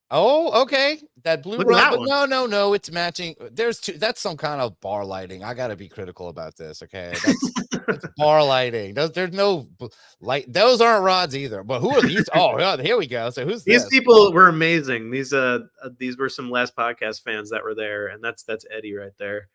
Oh, okay. That blue Look at rod, that but one. no, it's matching. There's two. That's some kind of bar lighting. I got to be critical about this. Okay, that's bar lighting. There's no light. Those aren't rods either. But who are these? Oh, yeah, here we go. So who's These this? people were amazing. These were some Last Podcast fans that were there, and that's Eddie right there,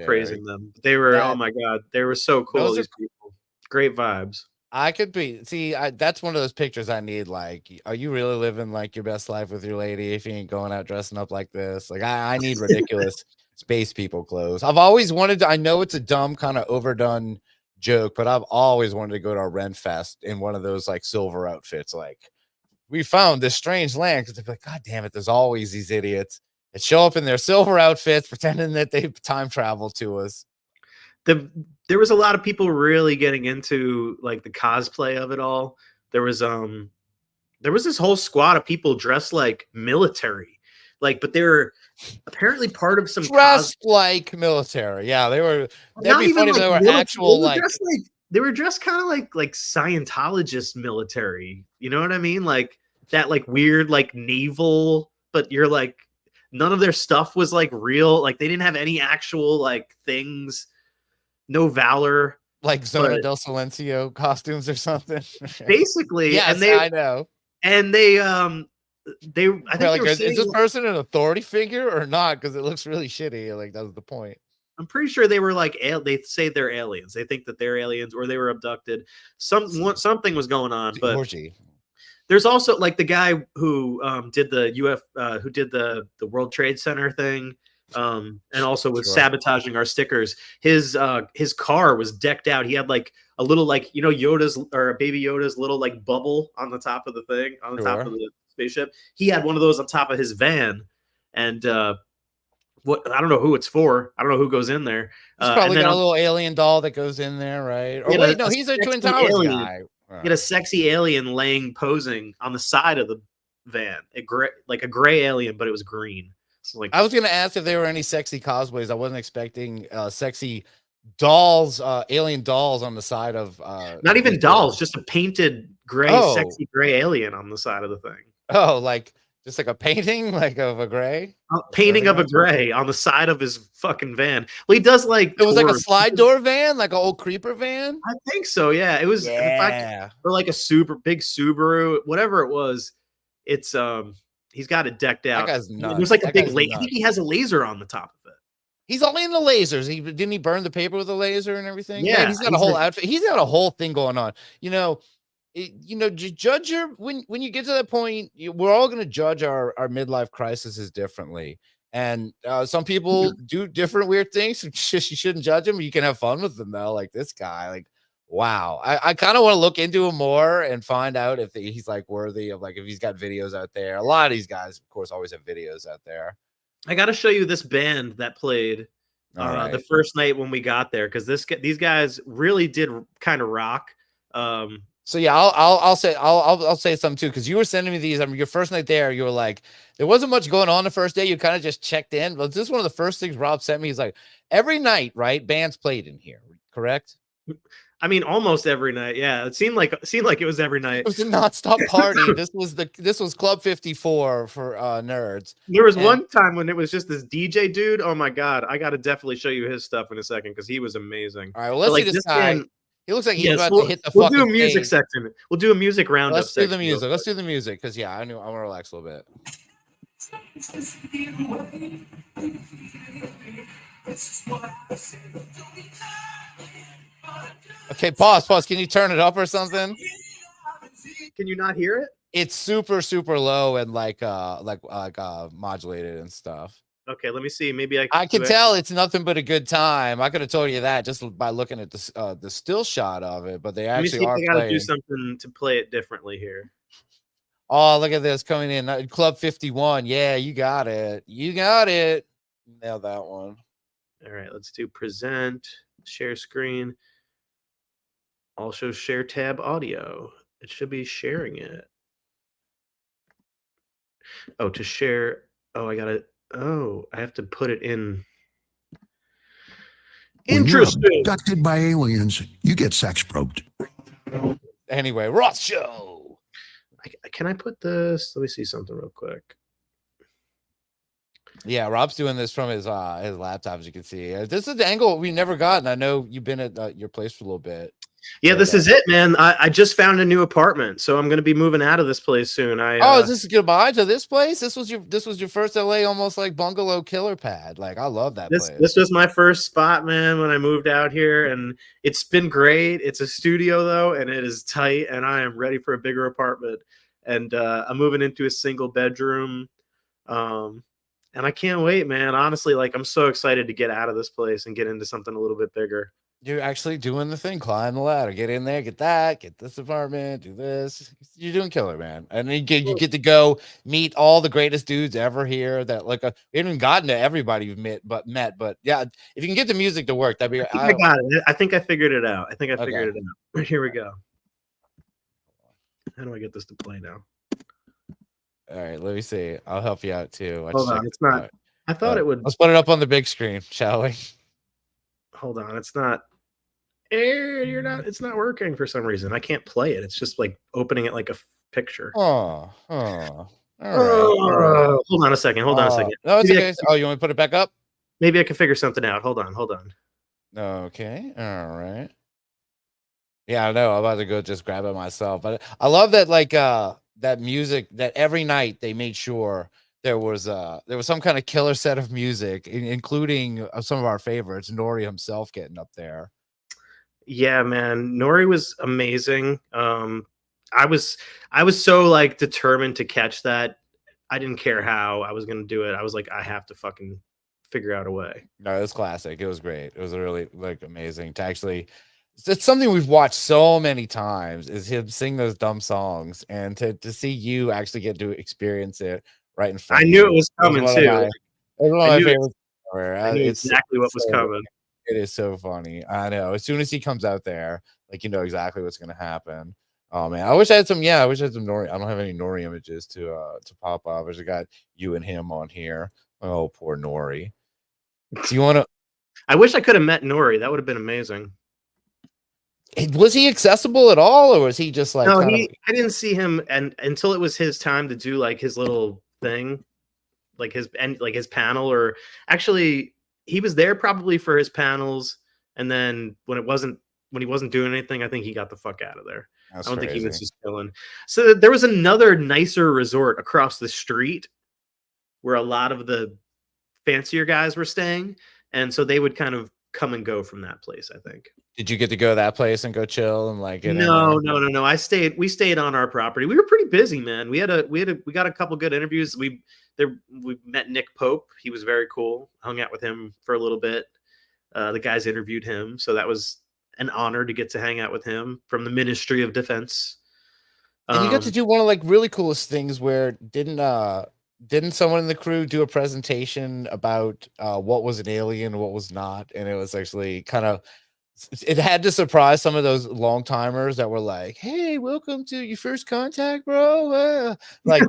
praising them. They were oh my god, they were so cool. These people, great vibes. I could be. See, that's one of those pictures I need. Like, are you really living like your best life with your lady if you ain't going out dressing up like this? Like, I need ridiculous space people clothes. I've always wanted to. I know it's a dumb kind of overdone joke, but I've always wanted to go to a Ren Fest in one of those like silver outfits. Like, we found this strange land, because they're like, God damn it, there's always these idiots that show up in their silver outfits pretending that they've time traveled to us. There was a lot of people really getting into like the cosplay of it all. There was this whole squad of people dressed like military, like, but they were apparently part of some dressed like military. Yeah, they were. That'd be funny if they were actual like. They were dressed kind of like Scientologist military. You know what I mean? Like that, like weird, like naval, but you're like none of their stuff was like real. Like they didn't have any actual like things. No valor, like Zona del Silencio costumes or something. Basically, yes, and I know. And they I think like, is this person an authority figure or not? Because it looks really shitty. Like, that was the point. I'm pretty sure they were like they say they're aliens. They think that they're aliens or they were abducted. Something was going on, but orgy. There's also like the guy who did the who did the World Trade Center thing. And also was sabotaging our stickers. His car was decked out. He had like a little, like, you know, Yoda's or Baby Yoda's little like bubble on the top of the thing, on the top of the spaceship. He had one of those on top of his van, and what, I don't know who it's for. I don't know who goes in there. He's probably got a little alien doll that goes in there, right? Or wait, no, he's a Twin Towers guy. He had a sexy alien posing on the side of the van, a gray alien, but it was green. So like, I was gonna ask if there were any sexy cosplays. I wasn't expecting sexy dolls, alien dolls on the side of not even dolls, just a painted gray, sexy gray alien on the side of the thing. Oh, like just like a painting, like of a gray, painting of a gray on the side of his fucking van. Well, he does like it was like a slide door van, like an old creeper van. I think so. Yeah, it was. Yeah, or like a super big Subaru, whatever it was. It's he's got it decked out. That guy's nuts. There's like a big laser. I think he has a laser on the top of it. He's all in the lasers. Didn't he burn the paper with a laser and everything? Yeah, man, he's got a whole outfit. He's got a whole thing going on. You know, judge your when you get to that point. We're all going to judge our midlife crises differently, and some people do different weird things. You shouldn't judge them. You can have fun with them though. Like this guy, like. Wow, I kind of want to look into him more and find out if he's like worthy of, like, if he's got videos out there. A lot of these guys, of course, always have videos out there. I got to show you this band that played The first night when we got there, because these guys really did kind of rock. So yeah, I'll say something too, because you were sending me these. I mean, your first night there, you were like, there wasn't much going on the first day. You kind of just checked in. But this is one of the first things Rob sent me. He's like, every night, right? Bands played in here, correct? I mean, almost every night. Yeah, it seemed like it was every night. It was a nonstop party. This was Club 54 for nerds. There was one time when it was just this DJ dude. Oh my god, I got to definitely show you his stuff in a second because he was amazing. All right, well, let's see this guy. He looks like he's about to hit the We'll fucking do a music stage. section. We'll do a music roundup. Let's do the music. Let's do the music because yeah, I want to relax a little bit. Okay, pause. Can you turn it up or something? Can you not hear it? It's super low and like modulated and stuff. Okay, let me see. Maybe I can tell it's nothing but a good time. I could have told you that just by looking at the still shot of it, but they actually are playing. I gotta do playing. something to play it differently here. Oh, look at this coming in. Club 51. Yeah, you got it. Nailed that one. All right, let's do present, share screen. Also share tab audio. It should be sharing it. Oh, to share. Oh, I have to put it in. Interesting. When you're abducted by aliens, you get sex probed. Anyway, Ross Show. Can I put this? Let me see something real quick. Yeah, Rob's doing this from his laptop, as you can see. This is the angle we never got, and I know you've been at your place for a little bit. Yeah, this is it, man. I just found a new apartment, so I'm going to be moving out of this place soon. Is this goodbye to this place? This was your first LA, almost like bungalow killer pad. Like I love that place. This was my first spot, man, when I moved out here, and it's been great. It's a studio though, and it is tight, and I am ready for a bigger apartment. And I'm moving into a single bedroom, and I can't wait, man. Honestly, like I'm so excited to get out of this place and get into something a little bit bigger. You're actually doing the thing, climb the ladder, get in there, get this apartment, do this. You're doing killer, man. And you get to go meet all the greatest dudes ever here. That like we haven't even gotten to everybody you've met, but yeah, if you can get the music to work, that'd be. I got it. I think I figured it out. Figured it out. Here we go. How do I get this to play now? All right, let me see. I'll help you out too. Hold on, it's not. I thought it would. Let's put it up on the big screen, shall we? Hold on, it's not. It's not working for some reason. I can't play it. It's just like opening it like a picture. All right. Hold on a second. No, it's okay. You want to put it back up? Maybe I can figure something out. Hold on. Okay. All right. Yeah, I know. I'm about to go just grab it myself. But I love that, like that music that every night they made sure there was some kind of killer set of music, including some of our favorites, Noory himself getting up there. Yeah, man. Noory was amazing. I was so like determined to catch that. I didn't care how I was going to do it. I was like, I have to fucking figure out a way. No, it was classic. It was great. It was really like amazing to actually. It's something we've watched so many times is him sing those dumb songs, and to see you actually get to experience it right in front. I knew it was coming too. It was one of my favorites ever. I knew exactly what was coming. It is so funny. I know. As soon as he comes out there, like you know exactly what's gonna happen. Oh man, I wish I had some. Yeah, I wish I had some Noory. I don't have any Noory images to pop up. I just got you and him on here. Oh, poor Noory. Do you want to? I wish I could have met Noory. That would have been amazing. Was he accessible at all, or was he just like? No, I didn't see him, and until it was his time to do like his little thing, like his panel, or actually. He was there probably for his panels, and then when he wasn't doing anything, I think he got the fuck out of there. I don't think he was just chilling. So there was another nicer resort across the street where a lot of the fancier guys were staying, and so they would kind of come and go from that place, I think. Did you get to go to that place and go chill and like? No. We stayed on our property. We were pretty busy, man. We got a couple good interviews. We met Nick Pope. He was very cool. Hung out with him for a little bit. The guys interviewed him, so that was an honor to get to hang out with him from the Ministry of Defense. And you got to do one of like really coolest things where didn't didn't someone in the crew do a presentation about what was an alien, what was not, and it was actually kind of, it had to surprise some of those long timers that were like, "Hey, welcome to your first contact, bro." Like,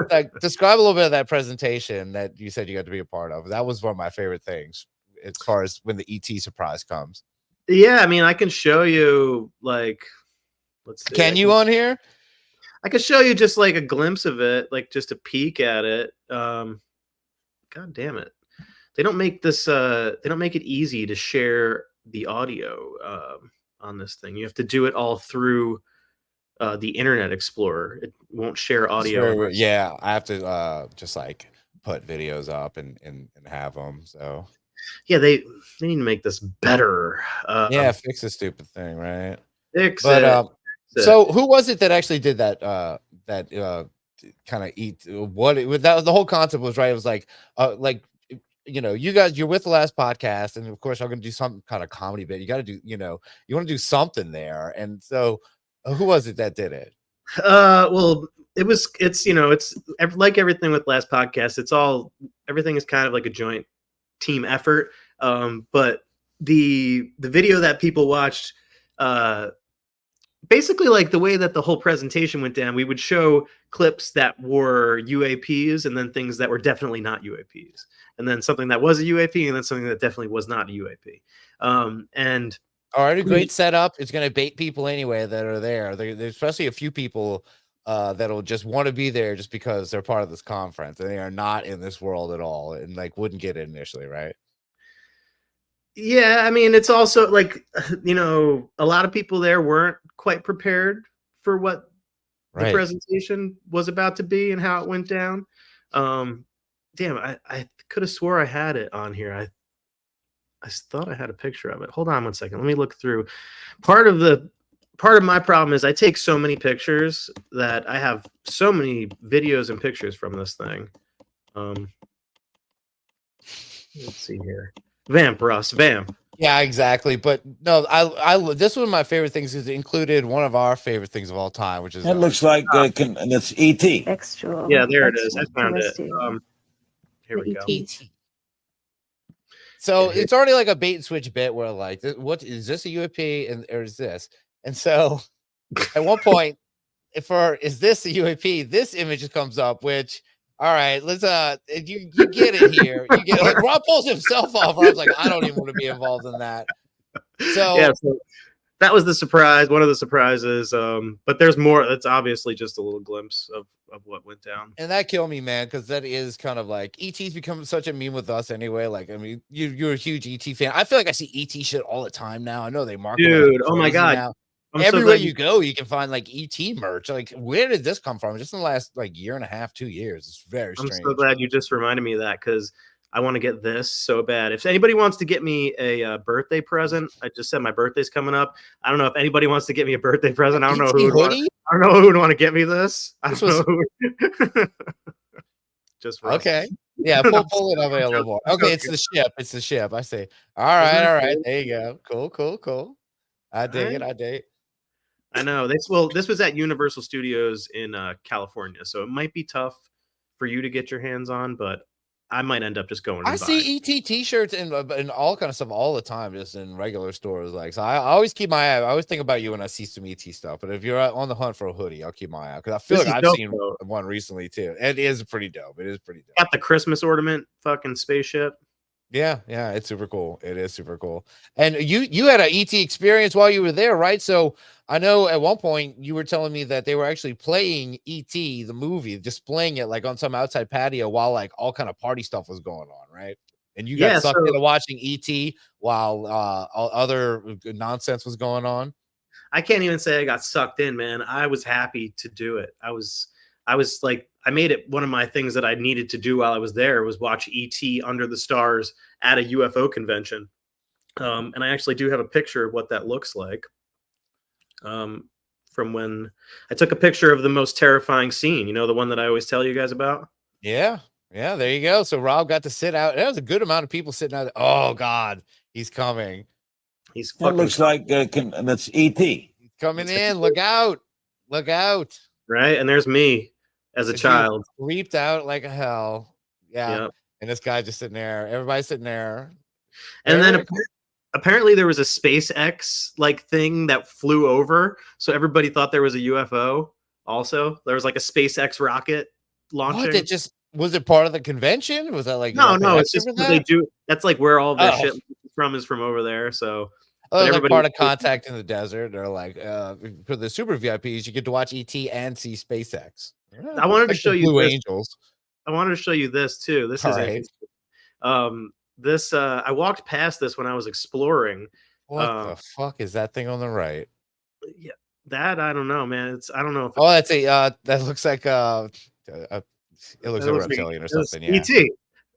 like describe a little bit of that presentation that you said you got to be a part of. That was one of my favorite things as far as when the ET surprise comes. Yeah, I mean, I can show you like, let's see. Can you on here? I can show you just like a glimpse of it, like just a peek at it. God damn it. They don't make this they don't make it easy to share the audio on this thing. You have to do it all through the Internet Explorer. It won't share audio. Sure, yeah, I have to just like put videos up and have them. So yeah, they need to make this better. Yeah, fix the stupid thing, right? Fix But it. so who was it that actually did that? That kind of eat what it, that was the whole concept was, right? It was like you know, you guys, you're with the last podcast, and of course, I'm going to do some kind of comedy bit. You got to do, you know, you want to do something there. And so, who was it that did it? Well, it's you know, it's like everything with last podcast. It's all, everything is kind of like a joint team effort. But the video that people watched, basically like the way that the whole presentation went down, we would show clips that were UAPs and then things that were definitely not UAPs, and then something that was a UAP and then something that definitely was not a UAP. And already great setup. It's going to bait people anyway that are there. There's especially a few people that'll just want to be there just because they're part of this conference and they are not in this world at all and like wouldn't get it initially, right? yeah, I mean, it's also like, you know, a lot of people there weren't quite prepared for what the presentation was about to be and how it went down. Damn, I could have swore I had it on here. I thought I had a picture of it. Hold on one second. Let me look through. Part of my problem is I take so many pictures that I have so many videos and pictures from this thing. Let's see here. Vamp, Russ, vamp. Yeah, exactly. But no, I this was one of my favorite things because it included one of our favorite things of all time, which is That looks like and it's ET. Extra. Yeah, there it is. I found it. Here we go. So it's already like a bait and switch bit where like, what is this a UAP and or is this? And so at one point, is this a UAP? This image comes up, which all right, let's you get it here. You get like Rob pulls himself off. I was like, I don't even want to be involved in that. So yeah, so that was the surprise, one of the surprises. But there's more. That's obviously just a little glimpse of what went down. And that killed me, man, because that is kind of like ET's become such a meme with us anyway. Like, I mean, you're a huge ET fan. I feel like I see ET shit all the time now. I know they market. Dude, oh my god. Now. Everywhere you go, you can find like ET merch. Like, where did this come from? Just in the last like year and a half, 2 years. It's very strange. I'm so glad you just reminded me of that because I want to get this so bad. If anybody wants to get me a birthday present, I just said my birthday's coming up. I don't know if anybody wants to get me a birthday present. I don't know who would want to get me this. I don't know. Just for okay. Yeah, pull it up a little more. Okay, it's the ship. It's the ship. I see. All right. There you go. Cool. I dig it. I know. This was at Universal Studios in California, so it might be tough for you to get your hands on, but I might end up just going. I see ET T-shirts and all kind of stuff all the time, just in regular stores. Like, so I always keep my eye. I always think about you when I see some ET stuff. But if you're on the hunt for a hoodie, I'll keep my eye out because I feel like I've seen one recently too. It is pretty dope. Got the Christmas ornament, fucking spaceship. Yeah, it's super cool. It is super cool. And you had an ET experience while you were there, right? So I know at one point you were telling me that they were actually playing ET, the movie, just playing it like on some outside patio while like all kind of party stuff was going on, right? And you got sucked into watching ET while all other nonsense was going on. I can't even say I got sucked in, man. I was happy to do it. I was like, I made it one of my things that I needed to do while I was there was watch ET Under the Stars at a UFO convention. And I actually do have a picture of what that looks like. From when I took a picture of the most terrifying scene, you know, the one that I always tell you guys about. Yeah, there you go. So Rob got to sit out. There was a good amount of people sitting out. Oh God, he's coming. He's fucking. That looks like that's ET. He's coming in. Look out. Right, and there's me. as a So she child. creeped out like a hell. Yeah. Yep. And this guy just sitting there. Everybody's sitting there. And then Very apparently there was a SpaceX like thing that flew over, so everybody thought there was a UFO. Also, there was like a SpaceX rocket launching. What? It just was it part of the convention? Was that like no, it's just what they do. That's like where all their Oh. shit is from over there. So, Oh, like everybody part of Contact in the Desert. They're like, for the super VIPs, you get to watch ET and see SpaceX. I wanted to Like show the you Blue this. Angels. I wanted to show you this too. This All is right. interesting. This I walked past this when I was exploring. What the fuck is that thing on the right? Yeah, that I don't know, man. I don't know if Oh, that's a that looks like it looks like a looks like- reptilian or it was something. Yeah. ET.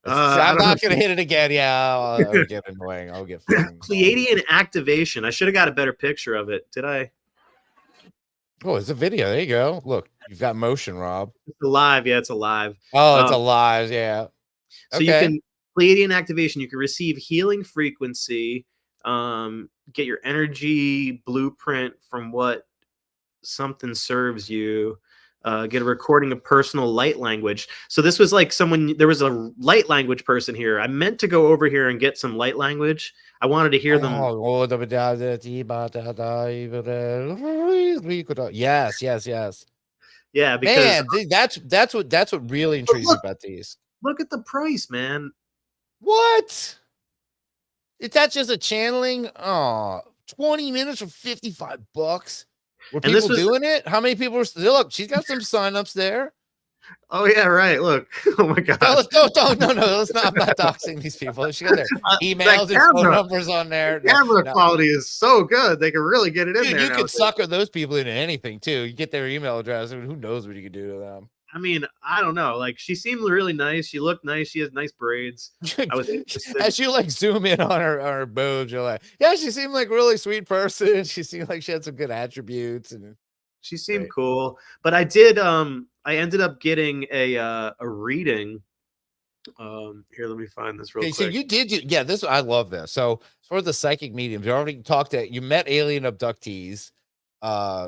I I'm don't not know. gonna hit it again. Yeah, I'll get annoying. I'll get fucking. Pleiadian activation. I should have got a better picture of it. Did I? Oh, it's a video. There you go. Look, you've got motion, Rob. It's alive. Yeah, it's alive. Oh, it's alive. Yeah. So you can Pleiadian activation. You can receive healing frequency. Get your energy blueprint from what something serves you. Get a recording of personal light language. So this was like there was a light language person here. I meant to go over here and get some light language. I wanted to hear them. Yes, yes, yes. Yeah, because Man, that's what really intrigues me about these. look at the price, man. What? Is that just a channeling? Oh, 20 minutes for $55. Were And this people was- doing it? How many people were still? Look, she's got some signups there. Oh yeah, right. Look. Oh my god. No, let's not. I'm not doxing these people. She got their emails and phone numbers on there. Camera No. quality is so good; they can really get it in Dude, there. you could nowadays. sucker those people into anything too. You get their email address, and who knows what you could do to them. I mean, I don't know. Like, she seemed really nice. She looked nice. She has nice braids. I was interested. As you like zoom in on her boobs, you're like, yeah, she seemed like a really sweet person. She seemed like she had some good attributes, and She seemed cool. But I did. I ended up getting a reading. Here, let me find this real okay, quick. so you did, yeah. This I love this. So for the psychic mediums, you already talked to. You met alien abductees.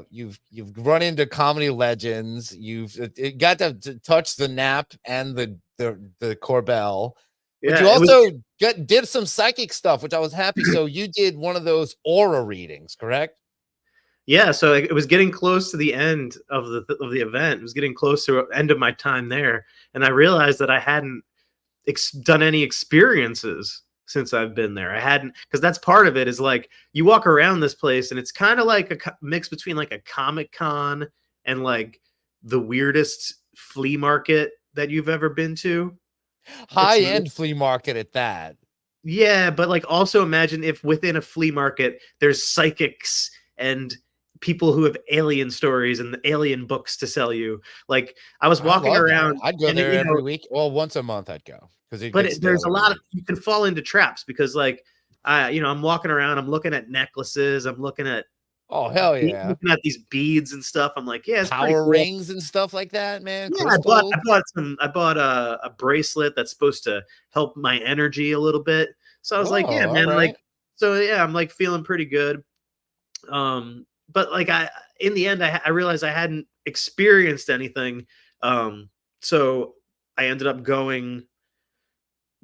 You've run into comedy legends. You've got to touch the nap and the Corbell. But you it was- also did some psychic stuff, which I was happy. So you did one of those aura readings, correct? Yeah, so it was getting close to the end of the event. It was getting close to the end of my time there, and I realized that I hadn't done any experiences since I've been there. I hadn't, because that's part of it. Is like you walk around this place, and it's kind of like a mix between like a Comic-Con and like the weirdest flea market that you've ever been to. High-end flea market at that. Yeah, but like also imagine if within a flea market there's psychics and people who have alien stories and the alien books to sell you. Like I was walking around. I'd go and, there you know, every week. Well, once a month I'd go because there's a lot of, you can fall into traps because like I'm walking around, I'm looking at necklaces, I'm looking at hell yeah, looking at these beads and stuff. I'm like, yeah, it's pretty power cool. rings and stuff like that, man. Yeah, I bought a bracelet that's supposed to help my energy a little bit. So I was like, yeah, man, like, so yeah, I'm like feeling pretty good. But like in the end, I realized I hadn't experienced anything. So I ended up going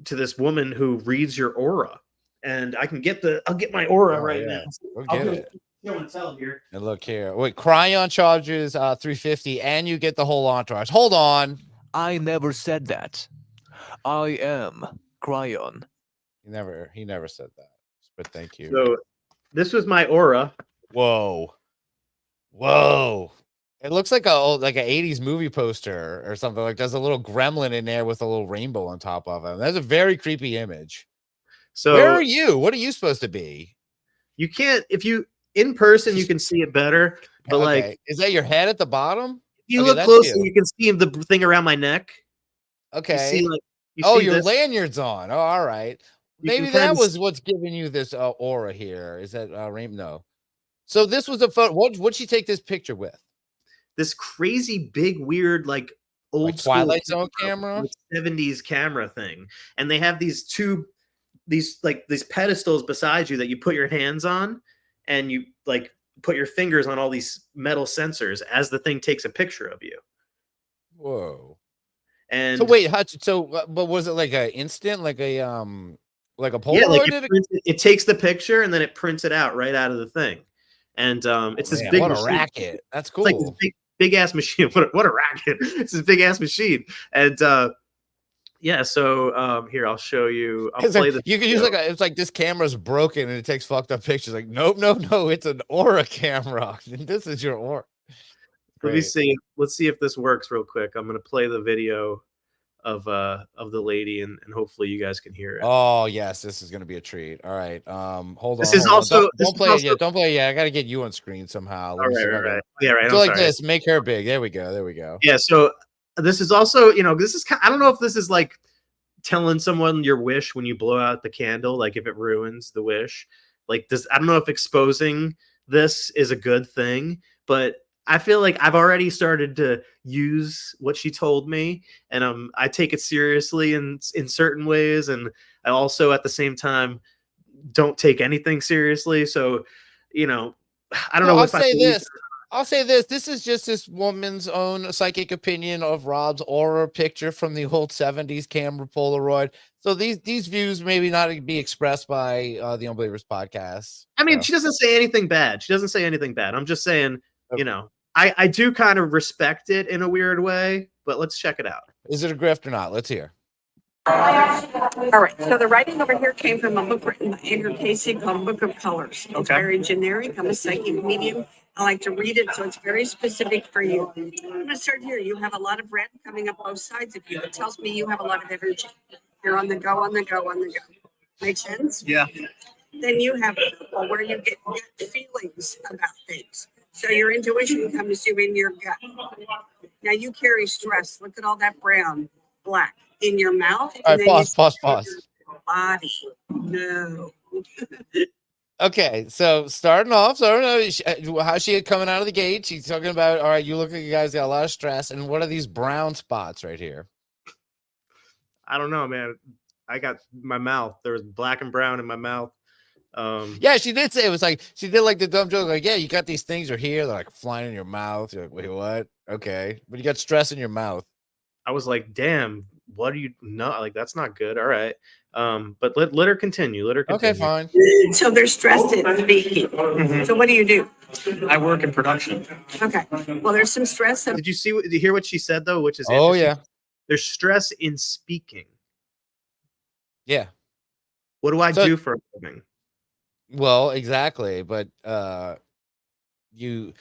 to this woman who reads your aura, and I'll get my aura right now. We'll I'll get go- it. show and tell here. And look here. Wait, Cryon charges $350, and you get the whole entourage. Hold on. I never said that. I am Cryon. He never said that. But thank you. So this was my aura. Whoa. It looks like an 80s movie poster or something. Like there's a little gremlin in there with a little rainbow on top of him. That's a very creepy image. So where are you? What are you supposed to be? You can't, if you in person, you can see it better. But like, is that your head at the bottom? if you Okay, look that's closely, you. you can see the thing around my neck. Okay. You see, like, you oh, see your this? lanyard's on. Oh, all right. You can Maybe kinda that was what's giving you this aura here. Is that rain? No. So this was a photo. What'd she take this picture with? This crazy big weird like old Like school Twilight Zone camera? 70s camera thing, and they have these these pedestals beside you that you put your hands on, and you like put your fingers on all these metal sensors as the thing takes a picture of you. Whoa. And so wait, but was it like a instant, like a Polaroid? Yeah, like it takes the picture and then it prints it out right out of the thing. And it's this big what a machine. racket. That's cool. It's like this big ass machine. What a racket. It's this big ass machine. And yeah, so here I'll show you. I'll play the you can use it's like this camera's broken and it takes fucked up pictures. Like, nope, it's an Aura camera. This is your Aura. Let me see. Let's see if this works real quick. I'm gonna play the video of the lady and hopefully you guys can hear it. Oh yes, this is gonna be a treat. All right. Hold on. This is also don't play it yet. Don't play it yet. I gotta get you on screen somehow. All right. Yeah, right. So like this, make her big. There we go. Yeah, so this is also, this is I don't know if this is like telling someone your wish when you blow out the candle, like if it ruins the wish. Like this, I don't know if exposing this is a good thing, but I feel like I've already started to use what she told me, and I take it seriously in certain ways, and I also at the same time don't take anything seriously. So, I don't know. I'll say this. This is just this woman's own psychic opinion of Rob's Aura picture from the old 70s camera Polaroid. So these views maybe not be expressed by the Unbelievers podcast. I mean, she doesn't say anything bad. I'm just saying, I do kind of respect it in a weird way, but let's check it out. Is it a grift or not? Let's hear. All right, so the writing over here came from a book written by Andrew Casey called Book of Colors. It's very generic. I'm a psychic medium. I like to read it, so it's very specific for you. I'm going to start here. You have a lot of red coming up both sides of you. It tells me you have a lot of energy. You're on the go, on the go, on the go. Make sense? Yeah. Then you have purple, where you get gut feelings about things. So your intuition comes to you in your gut. Now you carry stress. Look at all that brown, black in your mouth. All right, pause. Body. No. Okay, so starting off, how's she coming out of the gate? She's talking about, all right, you look like you guys got a lot of stress. And what are these brown spots right here? I don't know, man. I got my mouth. There was black and brown in my mouth. Yeah, she did say it was like she did like the dumb joke, like, yeah, you got these things are here, they're like flying in your mouth. You're like, wait, what? Okay, but you got stress in your mouth. I was like, damn, what do you know? Like, that's not good. All right, but let her continue. Okay, fine. So they're stressed at speaking. Mm-hmm. So what do you do? I work in production. Okay. Well, there's some stress. Did you hear what she said though? Which is yeah, there's stress in speaking. Yeah. What do I do for a living? Well, exactly, but you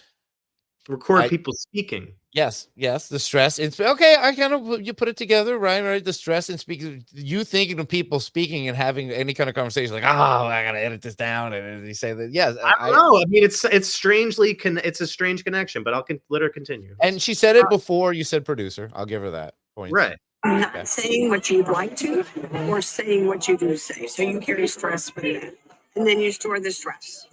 record people speaking. Yes, the stress. It's okay. I kind of you put it together, right? The stress in speaking, you thinking of people speaking and having any kind of conversation, like, I gotta edit this down, and you say that. Yes, I don't know. I mean, it's strangely it's a strange connection, but let her continue. And she said it before you said producer. I'll give her that point. Right. I'm not saying what you'd like to, or saying what you do say. So you carry stress with that. And then you store the stress.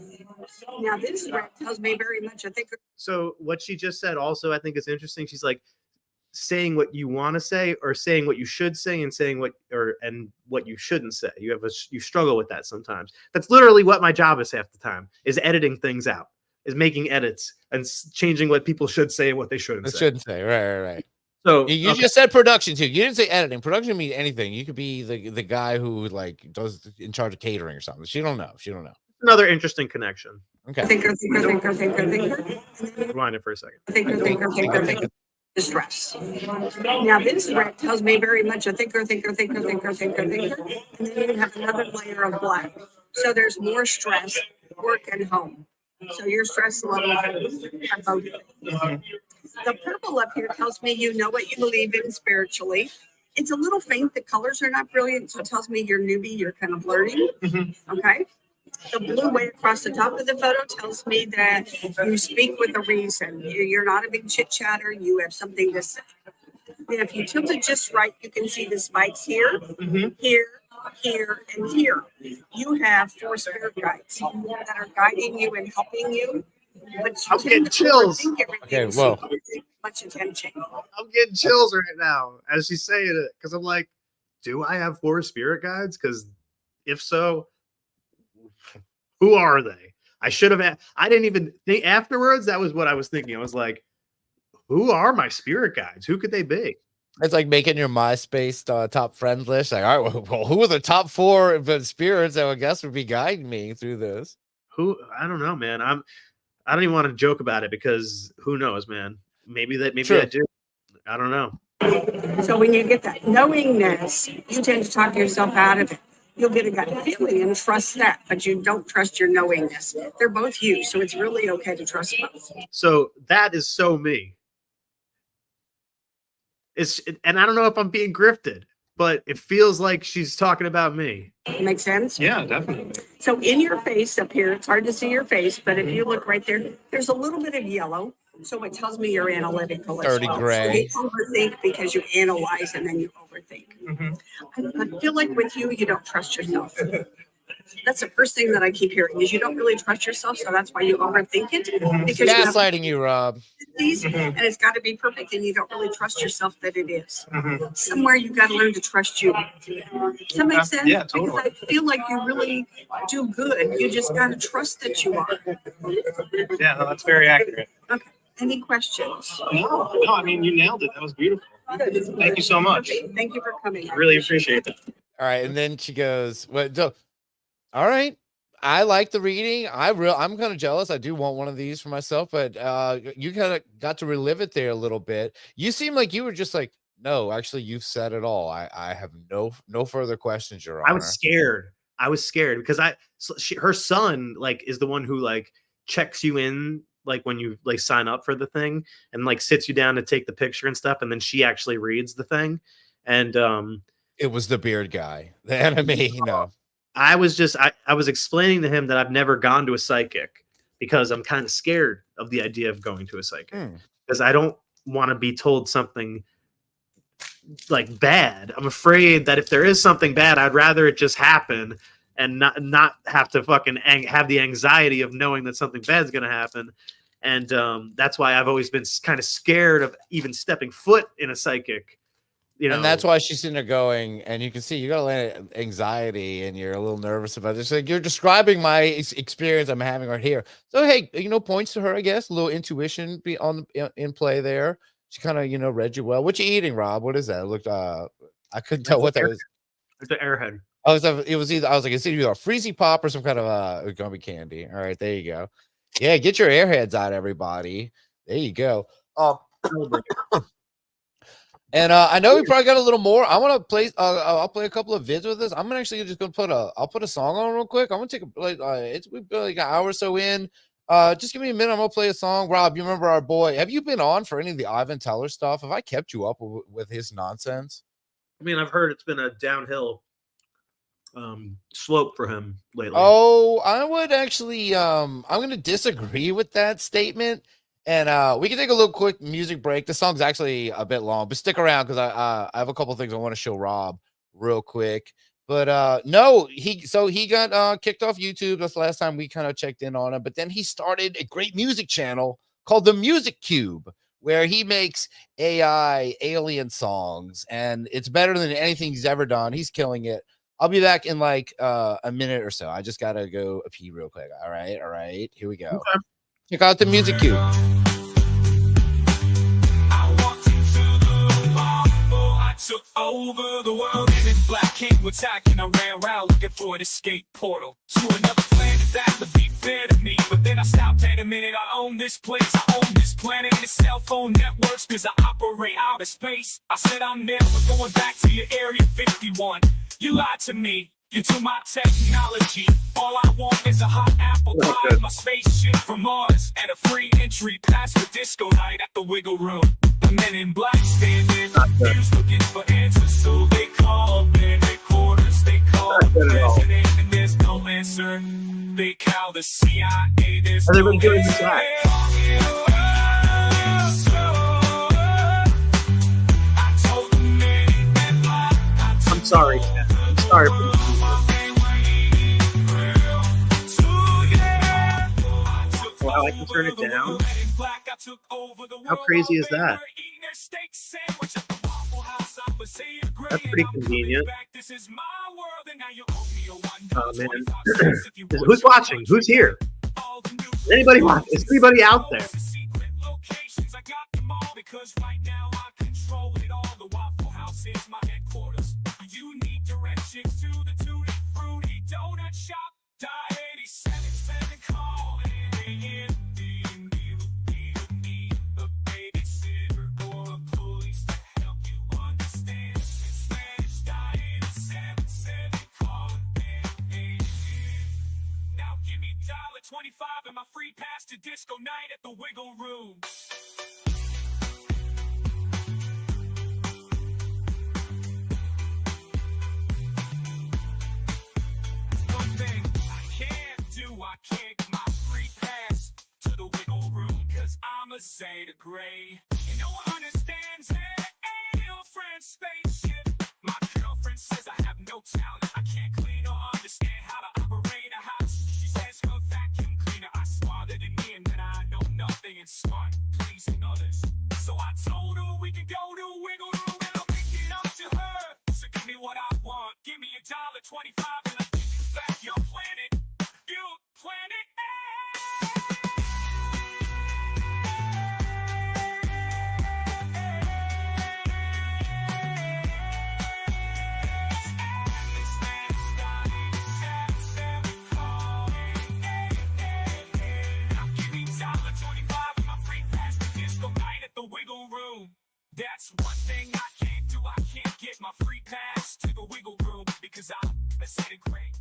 Now, this tells me very much, I think. So what she just said also, I think is interesting. She's like saying what you want to say, or saying what you should say, and saying what you shouldn't say. You struggle with that sometimes. That's literally what my job is half the time, is editing things out, is making edits and changing what people should say and what they shouldn't say. Right. So you just said production too. You didn't say editing. Production can mean anything. You could be the guy who like does in charge of catering or something. She don't know. Another interesting connection. Okay. Thinker. Rewind it for a second. Thinker. The stress. Now, this tells me very much a thinker. And then you have another layer of black. So there's more stress, work and home. So your stress level are both. The purple up here tells me you know what you believe in spiritually. It's a little faint. The colors are not brilliant, so it tells me you're newbie. You're kind of learning. Okay. The blue way across the top of the photo tells me that you speak with a reason. You're not a big chit chatter. You have something to say. And if you tilt it just right, you can see the spikes here, here, and here. You have 4 spirit guides that are guiding you and helping you. But I'm getting chills. Okay, whoa. Much attention. I'm getting chills right now as she's saying it, because I'm like, do I have 4 spirit guides? Because if so, who are they? I should have. I didn't even think afterwards. That was what I was thinking. I was like, who are my spirit guides? Who could they be? It's like making your MySpace top friend list. Like, all right, well, who are the top 4 spirits that I guess would be guiding me through this? Who? I don't know, man. I don't even want to joke about it because who knows, man. Maybe I do. I don't know. So when you get that knowingness, you tend to talk yourself out of it. You'll get a gut feeling and trust that, but you don't trust your knowingness. They're both you, so it's really okay to trust both. So that is so me. And I don't know if I'm being grifted, but it feels like she's talking about me. Make sense? Yeah, definitely. So in your face up here, it's hard to see your face, but if you look right there, there's a little bit of yellow. So it tells me you're analytical. Dirty gray. So you overthink because you analyze and then you overthink. I feel like with you, you don't trust yourself. That's the first thing that I keep hearing is you don't really trust yourself, so that's why you overthink it. Because gaslighting you, Rob. And it's got to be perfect, and you don't really trust yourself that it is. Somewhere you got to learn to trust you. Does that make sense? Yeah, totally. Because I feel like you really do good. You just got to trust that you are. Yeah, no, that's very accurate. Okay. Any questions? No, I mean, you nailed it. That was beautiful. Thank you so much. Thank you for coming. I really appreciate that. All right, and then she goes, "Well, all right. I like the reading. I'm kind of jealous. I do want one of these for myself, but you kind of got to relive it there a little bit. You seem like you were just like, no, actually, you've said it all. I have no further questions, Your Honor." I was scared because her son like is the one who like checks you in like when you like sign up for the thing and like sits you down to take the picture and stuff, and then she actually reads the thing. And it was the beard guy, the enemy. No. I was explaining to him that I've never gone to a psychic because I'm kind of scared of the idea of going to a psychic because I don't want to be told something like bad. I'm afraid that if there is something bad, I'd rather it just happen and not have to fucking have the anxiety of knowing that something bad is going to happen. And that's why I've always been kind of scared of even stepping foot in a psychic. You know, and that's why she's sitting there going, and you can see you got a lot of anxiety and you're a little nervous about this. Like, you're describing my experience I'm having right here. So, hey, points to her, I guess, a little intuition in play there. She kind of, read you well. What you eating, Rob? What is that? It looked, I couldn't tell what that was. It's an Airhead. It was either, I was like, it's either a Freezy Pop or some kind of gummy candy. All right, there you go. Yeah, get your Airheads out, everybody. There you go. And I know we probably got a little more. I want to play. I'll play a couple of vids with this. I'm actually just gonna I'll put a song on real quick. I'm gonna take we've been like an hour or so in. Just give me a minute. I'm gonna play a song. Rob, you remember our boy? Have you been on for any of the Ivan Teller stuff? Have I kept you up with his nonsense? I mean, I've heard it's been a downhill slope for him lately. Oh, I would actually. I'm gonna disagree with that statement. And we can take a little quick music break. The song's actually a bit long, but stick around because I have a couple of things I want to show Rob real quick. But no, he got kicked off YouTube. That's the last time we kind of checked in on him. But then he started a great music channel called The Music Cube, where he makes AI alien songs, and it's better than anything he's ever done. He's killing it. I'll be back in like a minute or so. I just gotta go pee real quick. All right. Here we go. Okay. Check out The Music Cube. Took over the world and in black king attacking. I ran around looking for an escape portal to another planet that would be fair to me. But then I stopped at a minute. I own this place, I own this planet and the cell phone networks, cause I operate out of space. I said I'm never going back to your area 51. You lied to me. You to my technology. All I want is a hot apple pie, my spaceship from Mars, and a free entry pass for disco night at the Wiggle Room. The men in black standing, here's looking for answers, so they call their headquarters. They call the president, and there's no answer. They call the CIA. There's no answer. I'm sorry. I'm sorry for this. Wow, I can turn it down. How crazy is that? That's pretty convenient. Oh man, who's watching? Who's here? Is anybody watching? Is anybody out there? because right now I control it all. The Waffle House is my headquarters. You need directions to the Tutti Frutti Donut Shop. Die 87 call in. A babysitter or a police to help you understand. In Spanish, die 87 call in. Now give me $1.25 and my free pass to disco night at the Wiggle Room. One thing I can't get my free pass to the Wiggle Room, cause I'm a Zeta Gray. And no one understands that girlfriend spaceship. My girlfriend says I have no talent. I can't clean or understand how to operate a house. She says her vacuum cleaner are smarter than me, and that I know nothing and smart, pleasing others. So I told her we could go to Wiggle Room and I'll make it up to her. So give me what I want. Give me $1.25 and I'll give you back your planet. Your planet. That's one thing I can't do. I can't get my free pass to the Wiggle Room because I'm a Zeta Gray.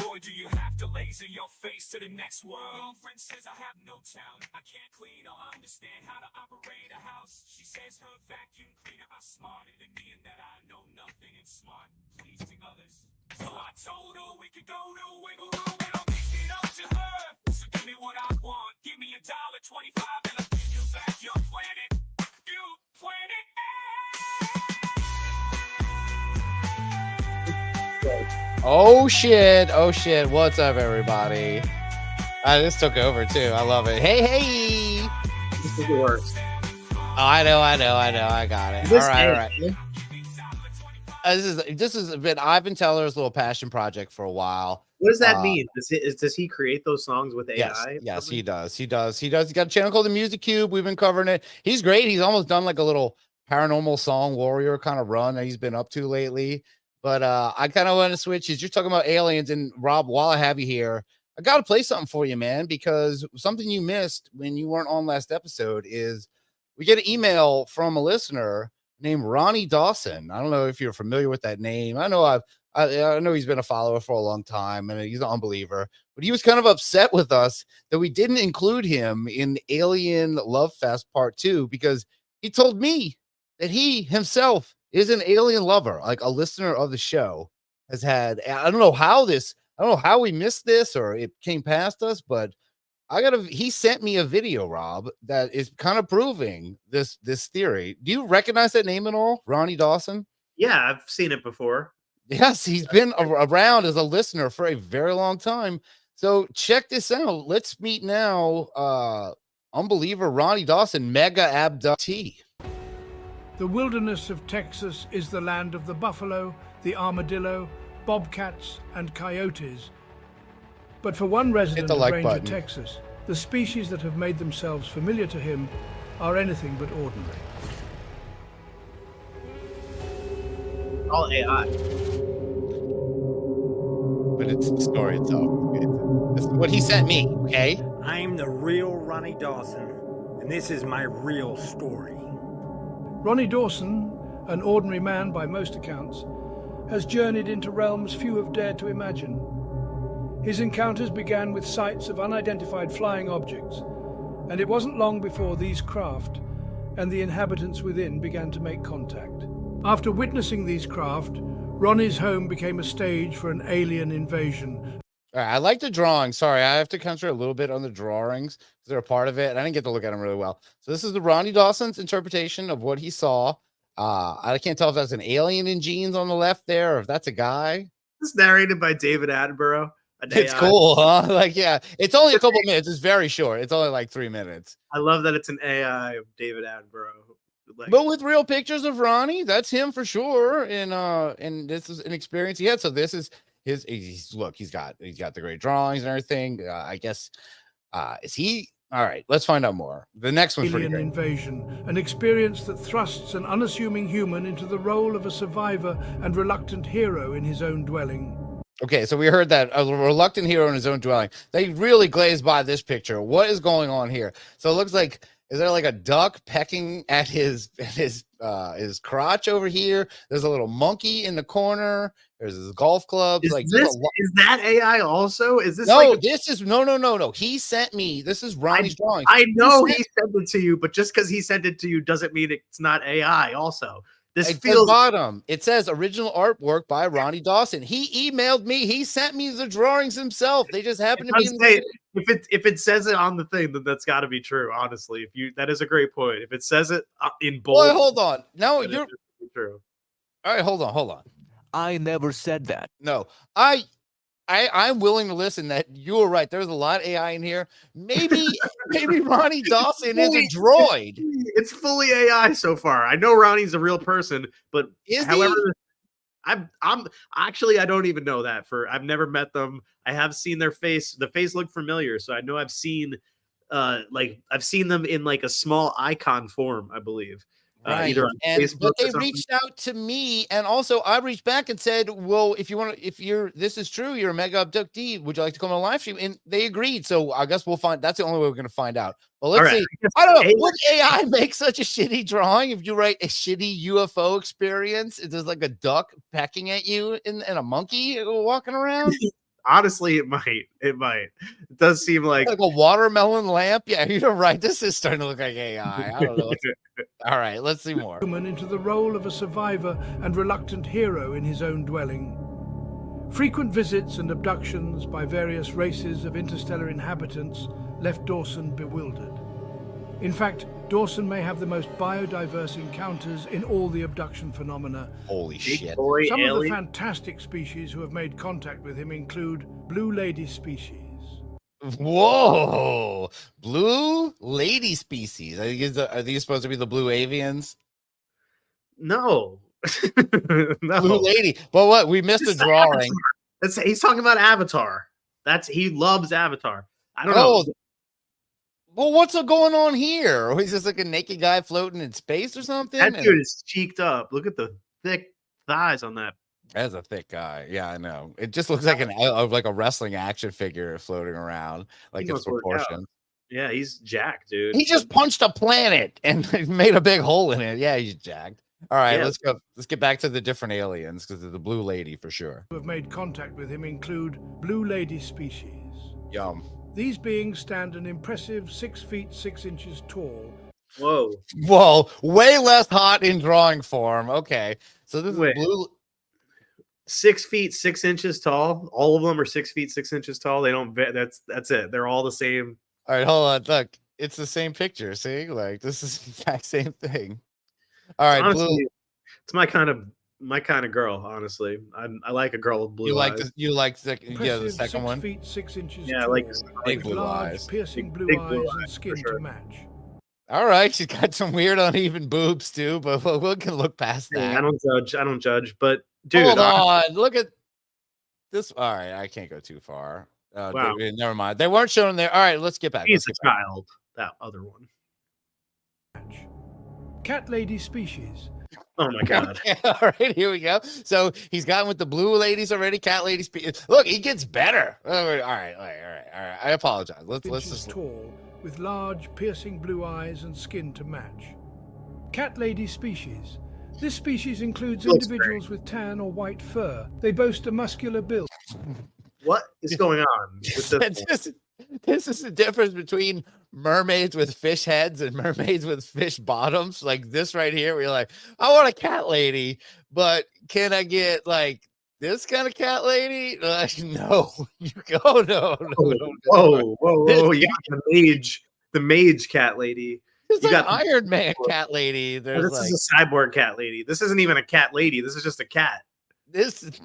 Boy, do you have to laser your face to the next world? Girlfriend says I have no talent. I can't clean or understand how to operate a house. She says her vacuum cleaner are smarter than me, and that I know nothing and smart, pleasing others. So I told her we could go to Wiggle Room and I'll make it up to her. So give me what I want. Give me $1.25 and I'll give you back your planet. Your planet. Oh shit. What's up, everybody? This took over too. I love it. Hey. This is the worst. Oh, I know. I got it. All right. This has been Ivan Teller's little passion project for a while. What does that mean? Does he create those songs with AI? Yes, he does. He got a channel called the Music Cube. We've been covering it. He's great. He's almost done like a little paranormal song warrior kind of run that he's been up to lately. But I kind of want to switch. As you're talking about aliens, and Rob, while I have you here, I got to play something for you, man, because something you missed when you weren't on last episode is we get an email from a listener named Ronnie Dawson. I don't know if you're familiar with that name. I know he's been a follower for a long time, and he's an unbeliever, but he was kind of upset with us that we didn't include him in Alien Love Fest Part 2 because he told me that he himself is an alien lover, like a listener of the show has had. I don't know how we missed this or it came past us, but he sent me a video, Rob, that is kind of proving this theory. Do you recognize that name at all? Ronnie Dawson? Yeah, I've seen it before. Yes, he's been around as a listener for a very long time. So check this out. Let's meet now. Unbeliever Ronnie Dawson, mega abductee. The wilderness of Texas is the land of the buffalo, the armadillo, bobcats, and coyotes. But for one resident of Ranger, Texas, the species that have made themselves familiar to him are anything but ordinary. All AI. But it's the story itself. This is what he sent me, okay? I'm the real Ronnie Dawson, and this is my real story. Ronnie Dawson, an ordinary man by most accounts, has journeyed into realms few have dared to imagine. His encounters began with sights of unidentified flying objects, and it wasn't long before these craft and the inhabitants within began to make contact. After witnessing these craft, Ronnie's home became a stage for an alien invasion. All right, I like the drawing. Sorry, I have to concentrate a little bit on the drawings because they're a part of it. I didn't get to look at them really well. So this is the Ronnie Dawson's interpretation of what he saw. I can't tell if that's an alien in jeans on the left there or if that's a guy. It's narrated by David Attenborough. It's cool, huh? Like, yeah, it's only a couple minutes. It's very short. It's only like 3 minutes. I love that it's an AI of David Attenborough. But with real pictures of Ronnie, that's him for sure. And this is an experience he had. So this is he's got the great drawings and everything. I guess is he All right, let's find out more. The next one's pretty Alien great. invasion, an experience that thrusts an unassuming human into the role of a survivor and reluctant hero in his own dwelling. Okay, so we heard that a reluctant hero in his own dwelling. They really glazed by this picture. What is going on here? So it looks like, is there like a duck pecking at his crotch over here? There's a little monkey in the corner. There's his golf clubs. Is Like is that AI also? Is this no? like This is no. He sent me. This is Ronnie's drawing. I know he sent it to you, but just because he sent it to you doesn't mean it's not AI. Also, this At feels the bottom. It says original artwork by Ronnie Dawson. He emailed me. He sent me the drawings himself. They just happen to be in the if it says it on the thing, then that's got to be true. Honestly, that is a great point. If it says it in bold, Boy, hold on. No, you're true. all right. Hold on. I never said that. No, I'm willing to listen that you were right. There's a lot of AI in here. Maybe Ronnie Dawson is a droid. It's fully AI so far. I know Ronnie's a real person, but however, I'm actually I don't even know that. I've never met them. I have seen their face. The face looked familiar, so I know I've seen I've seen them in like a small icon form, I believe. Right. Either on Facebook But or they something. reached out to me, and also I reached back and said, well, if this is true, you're a mega abductee, would you like to come on a live stream? And they agreed. So I guess we'll find, that's the only way we're going to find out. Well, let's see. I don't know. Would AI make such a shitty drawing if you write a shitty UFO experience? Is there like a duck pecking at you and a monkey walking around? Honestly, it might. It does seem like a watermelon lamp. Yeah, you're right. This is starting to look like AI. I don't know. All right, let's see more. Human into the role of a survivor and reluctant hero in his own dwelling. Frequent visits and abductions by various races of interstellar inhabitants left Dawson bewildered. In fact, Dawson may have the most biodiverse encounters in all the abduction phenomena. Holy shit. Some of the fantastic species who have made contact with him include blue lady species. Whoa, blue lady species. Are these supposed to be the blue avians? No. No. Blue lady. But what? We missed a drawing. He's talking about Avatar. He loves Avatar. I don't know. Well, what's going on here? He's just like a naked guy floating in space or something? That dude is cheeked up. Look at the thick thighs on that. That's a thick guy. Yeah, I know. It just looks like a wrestling action figure floating around, like it's proportion. Yeah, he's jacked, dude. He just punched a planet and made a big hole in it. Yeah, he's jacked. All right, Yeah. let's go. Let's get back to the different aliens because of the blue lady for sure. Who have made contact with him include blue lady species. Yum. These beings stand an impressive 6 feet 6 inches tall. Whoa. Way less hot in drawing form. Okay, so this is blue. 6 feet 6 inches tall. All of them are 6 feet 6 inches tall. They don't. That's it. They're all the same. All right, hold on. Look, it's the same picture. See, like this is the exact same thing. All right, Honestly, blue. It's my kind of girl. Honestly, I like a girl with blue. You like eyes. this? You like the Impressive second 6 one? feet 6 inches Yeah, I tall, like big with blue large, eyes. piercing blue big eyes blue and eyes, skin for sure. to match. All right, she's got some weird uneven boobs too, but we can look past that. I don't judge. But dude, Hold on, look at this. All right, I can't go too far. Wow. Never mind. They weren't shown there. All right, let's get back. He's a child. That other one. Cat lady species. Oh my god. All right, here we go. So he's gotten with the blue ladies already. Cat lady species. Look, he gets better. All right. I apologize. Let's just tall, with large, piercing blue eyes and skin to match. Cat lady species. This species includes individuals with tan or white fur. They boast a muscular build. What is going on with this? This is the difference between mermaids with fish heads and mermaids with fish bottoms. Like this right here, where you're like, I want a cat lady, but can I get like this kind of cat lady? No, you go, no. Whoa! You got the mage cat lady. It's You like got Iron Man cat lady. There's this like is a cyborg cat lady. This isn't even a cat lady. This is just a cat. this is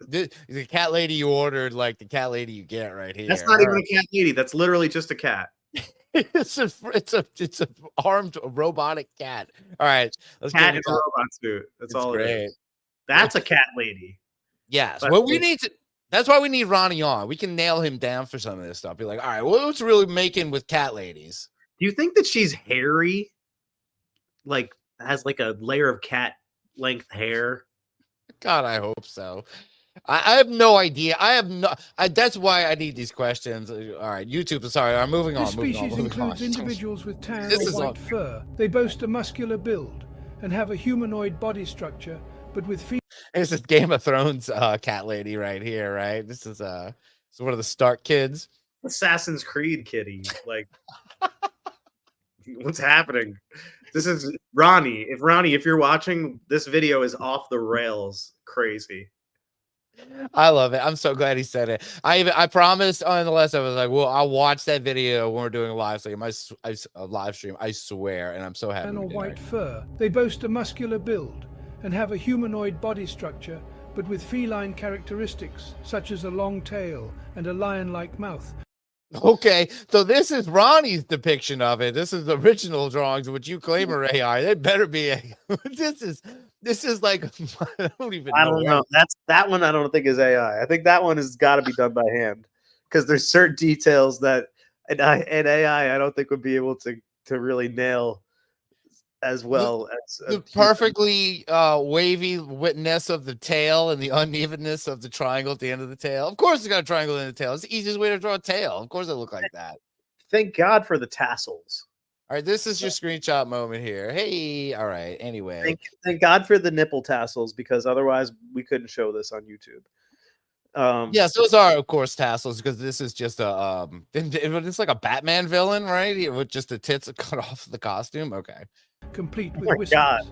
the cat lady you ordered, like the cat lady you get right here. That's not even a cat lady. That's literally just a cat. It's a armed robotic cat. All right, let's Cat get in a robot suit. That's all great. it is. That's a cat lady. Yes. But Well, we need to. That's why we need Ronnie on. We can nail him down for some of this stuff. Be like, all right, what's really making with cat ladies? Do you think that she's hairy? Like has like a layer of cat length hair? God, I hope so. I have no idea. That's why I need these questions. All right, YouTube. Sorry, I'm moving on. This species includes individuals with tan or white fur. They boast a muscular build and have a humanoid body structure, but with feet. This is Game of Thrones cat lady right here, right? This is one of the Stark kids. Assassin's Creed kitty. Like, what's happening? This is Ronnie. If you're watching, this video is off the rails crazy. I love it. I'm so glad he said it. I promised on the last episode, I was like, well, I'll watch that video when we're doing a live stream. Live stream, I swear, and I'm so happy. Tan or white fur. They boast a muscular build and have a humanoid body structure, but with feline characteristics such as a long tail and a lion-like mouth. Okay, so this is Ronnie's depiction of it. This is the original drawings, which you claim are AI. They better be AI. This is like I don't know. That one I don't think is AI. I think that one has got to be done by hand because there's certain details that an AI I don't think would be able to really nail as well as the perfectly wavy witness of the tail and the unevenness of the triangle at the end of the tail. Of course, it's got a triangle in the tail. It's the easiest way to draw a tail. Of course, it look like that. Thank God for the tassels. All right, this is your screenshot moment here. Hey, all right. Anyway, thank God for the nipple tassels because otherwise we couldn't show this on YouTube. Yes, those are of course tassels because this is just a it's like a Batman villain, right? With just the tits cut off the costume. Okay. Complete with whiskers.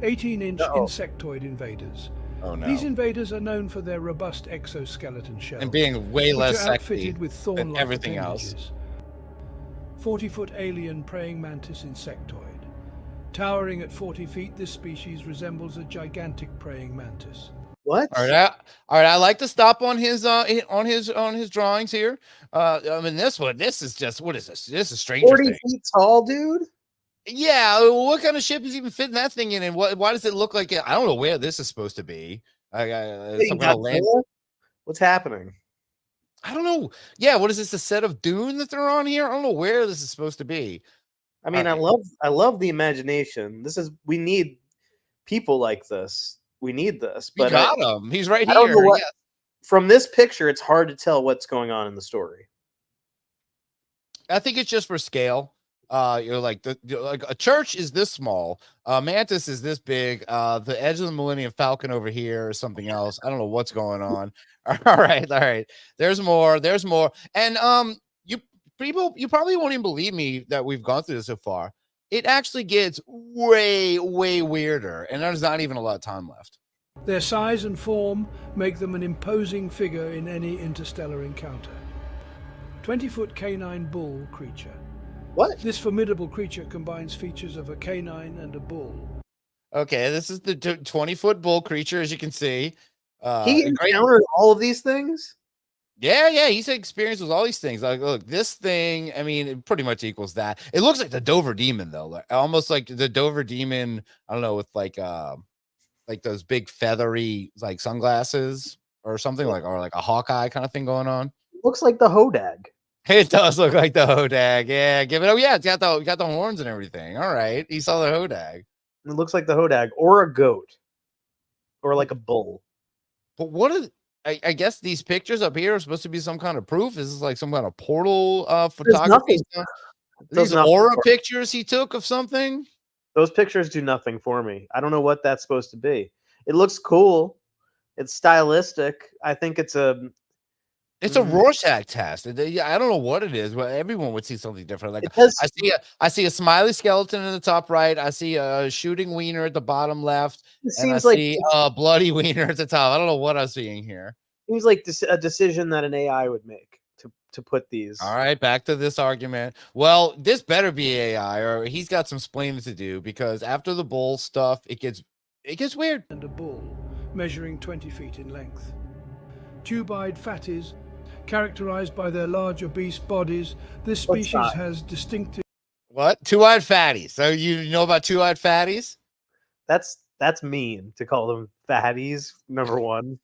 18-inch insectoid invaders. Oh no. These invaders are known for their robust exoskeleton shell and being way less sexy outfitted with thorn-like than everything else. 40-foot alien praying mantis insectoid. Towering at 40 feet, this species resembles a gigantic praying mantis. What? All right, I like to stop on his drawings here. I mean this one. This is just what is this? This is Stranger 40 Things. feet tall, dude. Yeah, what kind of ship is even fitting that thing in? And why does it look like it? I don't know where this is supposed to be. What's happening? I don't know. Yeah, what is this? A set of Dune that they're on here? I don't know where this is supposed to be. I mean, I love the imagination. We need people like this. We need this. But we got him. He's right here. I don't know what, from this picture, it's hard to tell what's going on in the story. I think it's just for scale. Like a church is this small. Mantis is this big. The Edge of the Millennium Falcon over here is something else. I don't know what's going on. All right. There's more. And you probably won't even believe me that we've gone through this so far. It actually gets way weirder, and there's not even a lot of time left. Their size and form make them an imposing figure in any interstellar encounter. 20-foot canine bull creature. What? This formidable creature combines features of a canine and a bull. Okay, this is the 20-foot bull creature, as you can see. He encountered all of these things? Yeah, he's experienced with all these things. Like, look, this thing, I mean, it pretty much equals that. It looks like the Dover Demon, though. Like, almost like the Dover Demon, I don't know, with like those big feathery like sunglasses or something, or like a Hawkeye kind of thing going on. Looks like the Hodag. It does look like the Hodag. Yeah, give it. Oh yeah, it's got the horns and everything. All right, he saw the Hodag. It looks like the Hodag or a goat or like a bull. But what is? I guess these pictures up here are supposed to be some kind of proof. Is this like some kind of portal photography stuff? These aura pictures he took of something. Those pictures do nothing for me. I don't know what that's supposed to be. It looks cool. It's stylistic. I think it's a Rorschach test. I don't know what it is, but everyone would see something different. Like I see a smiley skeleton in the top right. I see a shooting wiener at the bottom left. And I see a bloody wiener at the top. I don't know what I'm seeing here. Seems like a decision that an AI would make to put these. All right, back to this argument. Well, this better be AI, or he's got some splaining to do, because after the bull stuff, it gets weird. And a bull measuring 20 feet in length. Tube-eyed fatties. Characterized by their large, obese bodies, this species has distinctive. What? Two-eyed fatties. So you know about two-eyed fatties? That's mean to call them fatties. Number one.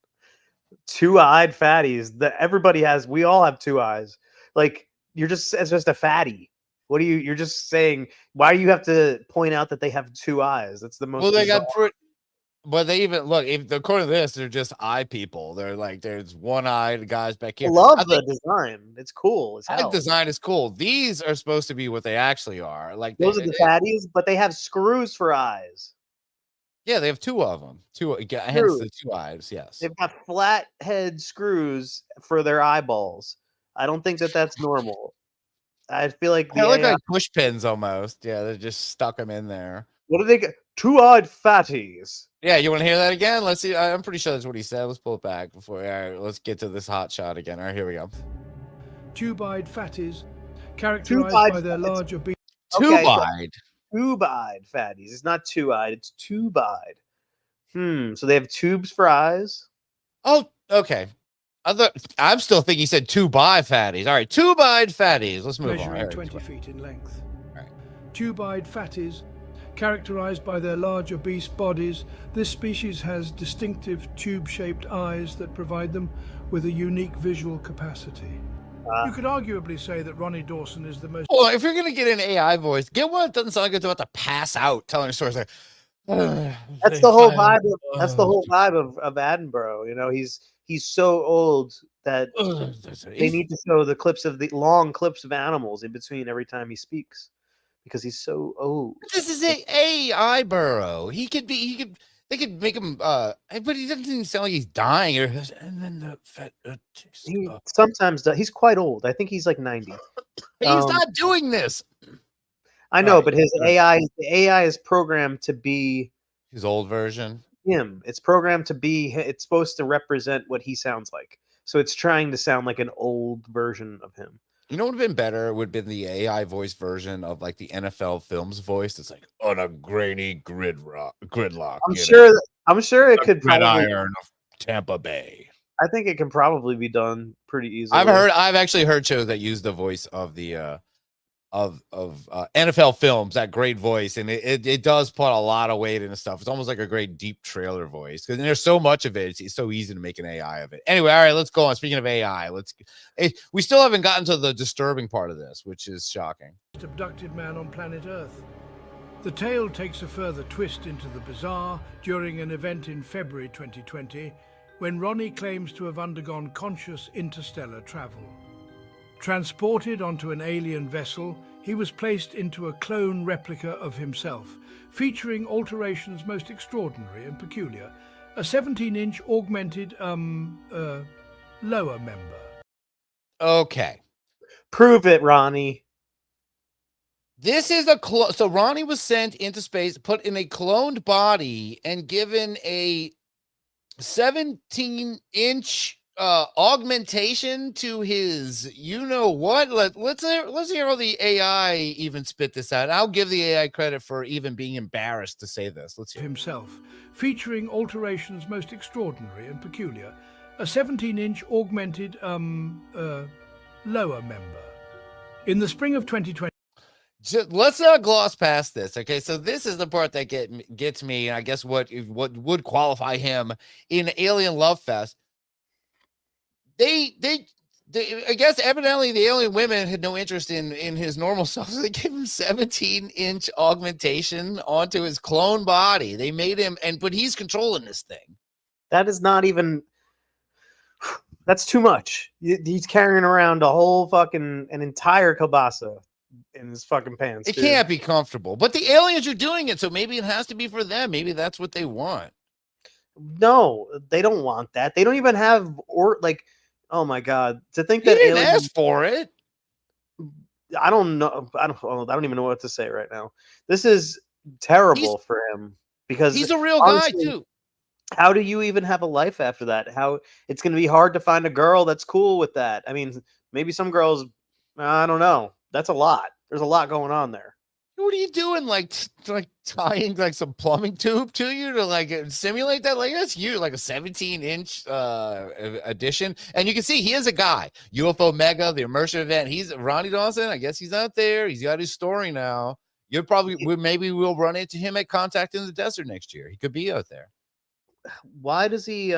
Two-eyed fatties. That everybody has. We all have two eyes. Like it's just a fatty. What do you? You're just saying. Why do you have to point out that they have two eyes? That's the most. Well, they bizarre. got but they even look. If according to this, they're just eye people. They're like there's one-eyed guys back here. I love the design. It's cool as hell. The design is cool. These are supposed to be what they actually are. Like Those are the fatties, but they have screws for eyes. Yeah, they have two of them. Hence the two eyes. Yes, They've got flat head screws for their eyeballs. I don't think that that's normal. I feel like they look like push pins almost. Yeah, they just stuck them in there. What do they get? Two-eyed fatties. Yeah, you want to hear that again? Let's see. I'm pretty sure that's what he said. Let's pull it back before. All right, let's get to this hot shot again. All right, here we go. Tube-eyed fatties, characterized by their large obese. Tube-eyed. Tube-eyed fatties. It's not two-eyed. It's tube-eyed. So they have tubes for eyes. Oh, okay. I'm still thinking he said tube-eyed fatties. All right, tube-eyed fatties. Let's move on. Measuring 20 feet in length. All right. Tube-eyed fatties, characterized by their large obese bodies, this species has distinctive tube-shaped eyes that provide them with a unique visual capacity. You could arguably say that Ronnie Dawson is the most. Well, if you're gonna get an AI voice, get one that doesn't sound like it's about to pass out, telling stories like. That's the whole vibe. That's the whole vibe of Attenborough. You know, he's so old that they need to show the long clips of animals in between every time he speaks because he's so old. This is a AI Burrow. They could make him but he doesn't even sound like he's dying and then the fat he sometimes does. He's quite old. I think he's like 90. He's not doing this. I know, but the AI is programmed to be his old version. Him. It's programmed to be. It's supposed to represent what he sounds like. So it's trying to sound like an old version of him. You know what would have been better? It would have been the AI voice version of like the NFL films voice. It's like on a grainy gridlock. I'm sure it could probably iron of Tampa Bay. I think it can probably be done pretty easily. I've actually heard shows that use the voice of the of NFL films, that great voice, and it does put a lot of weight into stuff. It's almost like a great deep trailer voice because there's so much of it. It's so easy to make an AI of it. Anyway, all right, let's go on. Speaking of AI, we still haven't gotten to the disturbing part of this, which is shocking. Abducted man on planet Earth. The tale takes a further twist into the bizarre during an event in February 2020 when Ronnie claims to have undergone conscious interstellar travel. Transported onto an alien vessel, he was placed into a clone replica of himself, featuring alterations most extraordinary and peculiar, a 17-inch augmented, lower member. Okay. Prove it, Ronnie. This is so Ronnie was sent into space, put in a cloned body, and given a 17-inch augmentation to his what. Let's hear how the AI even spit this out. I'll give the AI credit for even being embarrassed to say this. Let's hear himself, featuring alterations most extraordinary and peculiar, a 17-inch augmented lower member. In the spring of 2020. Let's not gloss past this. Okay, so this is the part that gets me, and I guess what would qualify him in Alien Love Fest. They I guess evidently the alien women had no interest in his normal self, so they gave him 17-inch augmentation onto his clone body. They made him, but he's controlling this thing. That is not even. That's too much. He's carrying around an entire kielbasa in his fucking pants. It can't be comfortable, but the aliens are doing it, so maybe it has to be for them. Maybe that's what they want. No, they don't want that. They don't even have oh my god! To think that didn't ask for it. I don't know. I don't even know what to say right now. This is terrible for him because he's a real guy too. How do you even have a life after that? How it's going to be hard to find a girl that's cool with that. I mean, maybe some girls. I don't know. That's a lot. There's a lot going on there. What are you doing? Like tying like some plumbing tube to you to simulate that? Like that's you, like a 17-inch edition. And you can see he is a guy. UFO Mega, the immersive event. He's Ronnie Dawson. I guess he's out there. He's got his story now. Maybe we'll run into him at Contact in the Desert next year. He could be out there. Why does he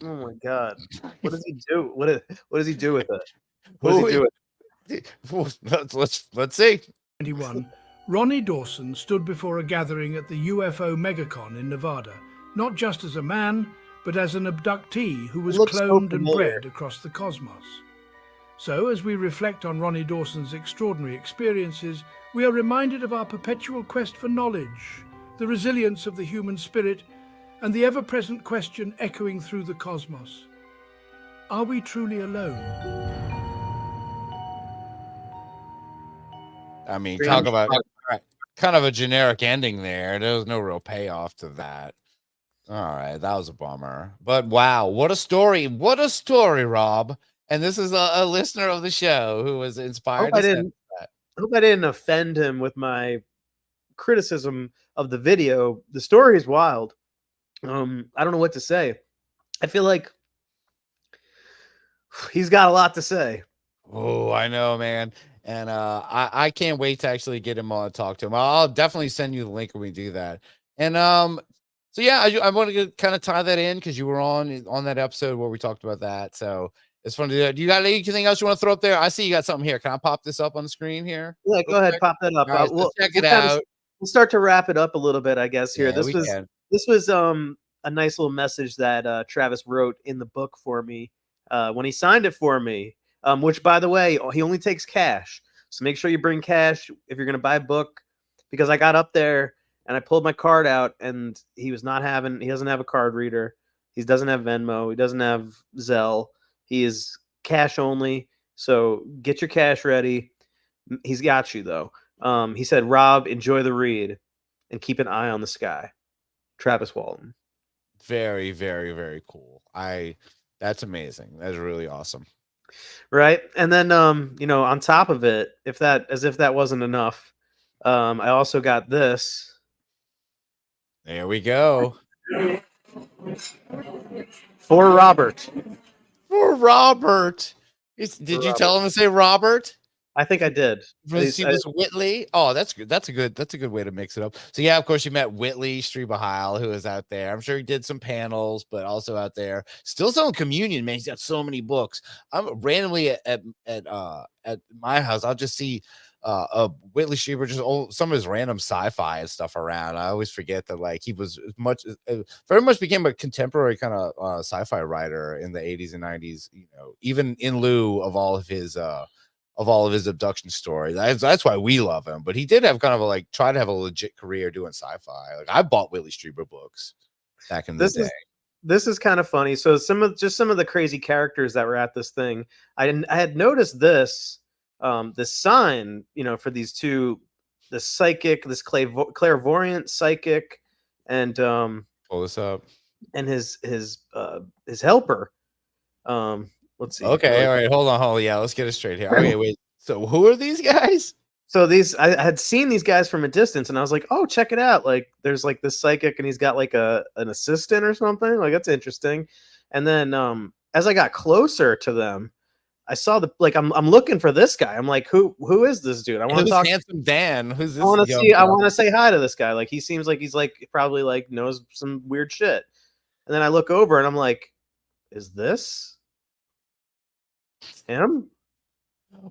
Oh my god. What does he do? What does he do with it? What does he do with it? Let's see. 21, Ronnie Dawson stood before a gathering at the UFO Megacon in Nevada, not just as a man, but as an abductee who was looks so cloned and familiar. bred across the cosmos. So, as we reflect on Ronnie Dawson's extraordinary experiences, we are reminded of our perpetual quest for knowledge, the resilience of the human spirit, and the ever-present question echoing through the cosmos. Are we truly alone? I mean, talk about kind of a generic ending there. There was no real payoff to that. All right, that was a bummer. But wow, what a story. What a story, Rob. And this is a listener of the show who was inspired. I hope I didn't offend him with my criticism of the video. The story is wild. I don't know what to say. I feel like he's got a lot to say. Oh, I know, man. And I can't wait to actually get him on and talk to him. I'll definitely send you the link when we do that. And so yeah, I want to kind of tie that in because you were on that episode where we talked about that. So it's fun to do that. Do you got anything else you want to throw up there? I see you got something here. Can I pop this up on the screen here? Yeah, go ahead, pop that up. Right, We'll check it out. We'll start to wrap it up a little bit, I guess. Here, Yeah, this was a nice little message that Travis wrote in the book for me when he signed it for me. Which, by the way, he only takes cash. So make sure you bring cash if you're going to buy a book, because I got up there and I pulled my card out and he doesn't have a card reader. He doesn't have Venmo. He doesn't have Zelle. He is cash only. So get your cash ready. He's got you, though. He said, Rob, enjoy the read and keep an eye on the sky. Travis Walton. Very, very, very cool. That's amazing. That's really awesome. Right. And then, on top of it, as if that wasn't enough, I also got this. There we go. For Robert. For Robert. Did you tell him to say Robert? I think I did. See this Whitley? Oh, that's good. That's a good way to mix it up. So yeah, of course you met Whitley Striebeheil, who is out there. I'm sure he did some panels, but also out there. Still selling communion, man. He's got so many books. I'm randomly at my house. I'll just see Whitley Strieber, just some of his random sci-fi and stuff around. I always forget that like he was very much became a contemporary kind of sci-fi writer in the 80s and 90s. Even in lieu of all of his abduction stories. That's why we love him. But he did have kind of try to have a legit career doing sci-fi. Like I bought Whitley Strieber books back in the day. This is kind of funny. So some of the crazy characters that were at this thing. I had noticed this sign, for these two, the psychic, this clairvoyant psychic, and pull this up, and his helper. Let's see. Okay, all right, hold on. Yeah, let's get it straight here. Okay, wait. So who are these guys? So I had seen these guys from a distance, and I was like, "Oh, check it out! Like, there's like this psychic, and he's got like an assistant or something. Like, that's interesting." And then as I got closer to them, I saw I'm looking for this guy. I'm like, who is this dude? I want to talk. Handsome Dan. Who's this? I want to say hi to this guy. Like, he seems like he's probably knows some weird shit. And then I look over, and I'm like, is this him?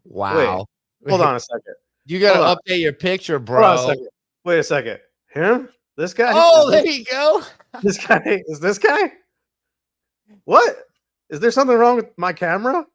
Wow. Wait, hold on a second. You gotta update your picture, bro. Hold on a second. Wait a second. Him? This guy? Oh, there you go. This guy is this guy? What? Is there something wrong with my camera?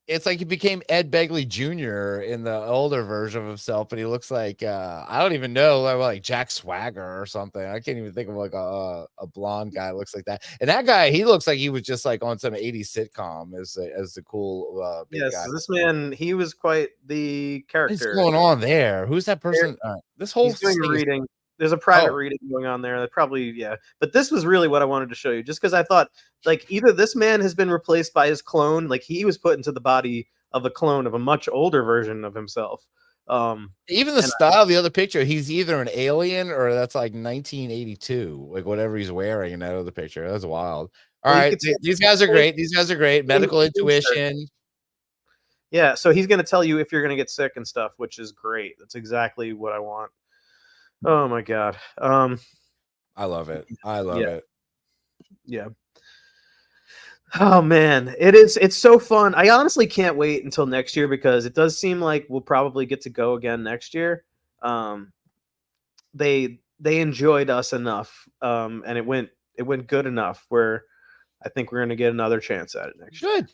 It's like he became Ed Begley Jr. in the older version of himself, but he looks like I don't even know, like Jack Swagger or something. I can't even think of like a blonde guy that looks like that. And that guy, he looks like he was just like on some 80s sitcom as the cool big guy. So this man, he was quite the character. What's going on there? Who's that person? This whole he's doing a reading. There's a private reading going on there. That probably, yeah. But this was really what I wanted to show you, just because I thought, like, either this man has been replaced by his clone, like he was put into the body of a clone of a much older version of himself. Even the style of the other picture, he's either an alien or that's like 1982, like whatever he's wearing in that other picture. That's wild. All right, these guys are great. These guys are great. Medical intuition. Yeah, so he's going to tell you if you're going to get sick and stuff, which is great. That's exactly what I want. Oh my God. I love it. I love it. Yeah. Oh man, it's so fun. I honestly can't wait until next year because it does seem like we'll probably get to go again next year. Um, they enjoyed us enough, and it went good enough where I think we're gonna get another chance at it next year. Good.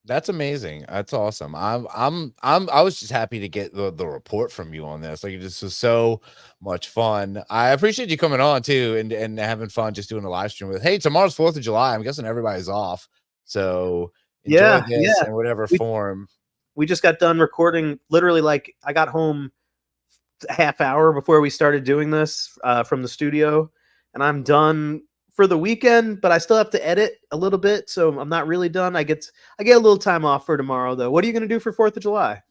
That's amazing. That's awesome. I was just happy to get the report from you on this. Like, this was so much fun. I appreciate you coming on too and having fun just doing a live stream with. Hey, tomorrow's 4th of July. I'm guessing everybody's off. So enjoy this in whatever form. We just got done recording. Literally, like I got home a half hour before we started doing this from the studio, and I'm done for the weekend. But I still have to edit a little bit, so I'm not really done. I get a little time off for tomorrow, though. What are you gonna do for 4th of July?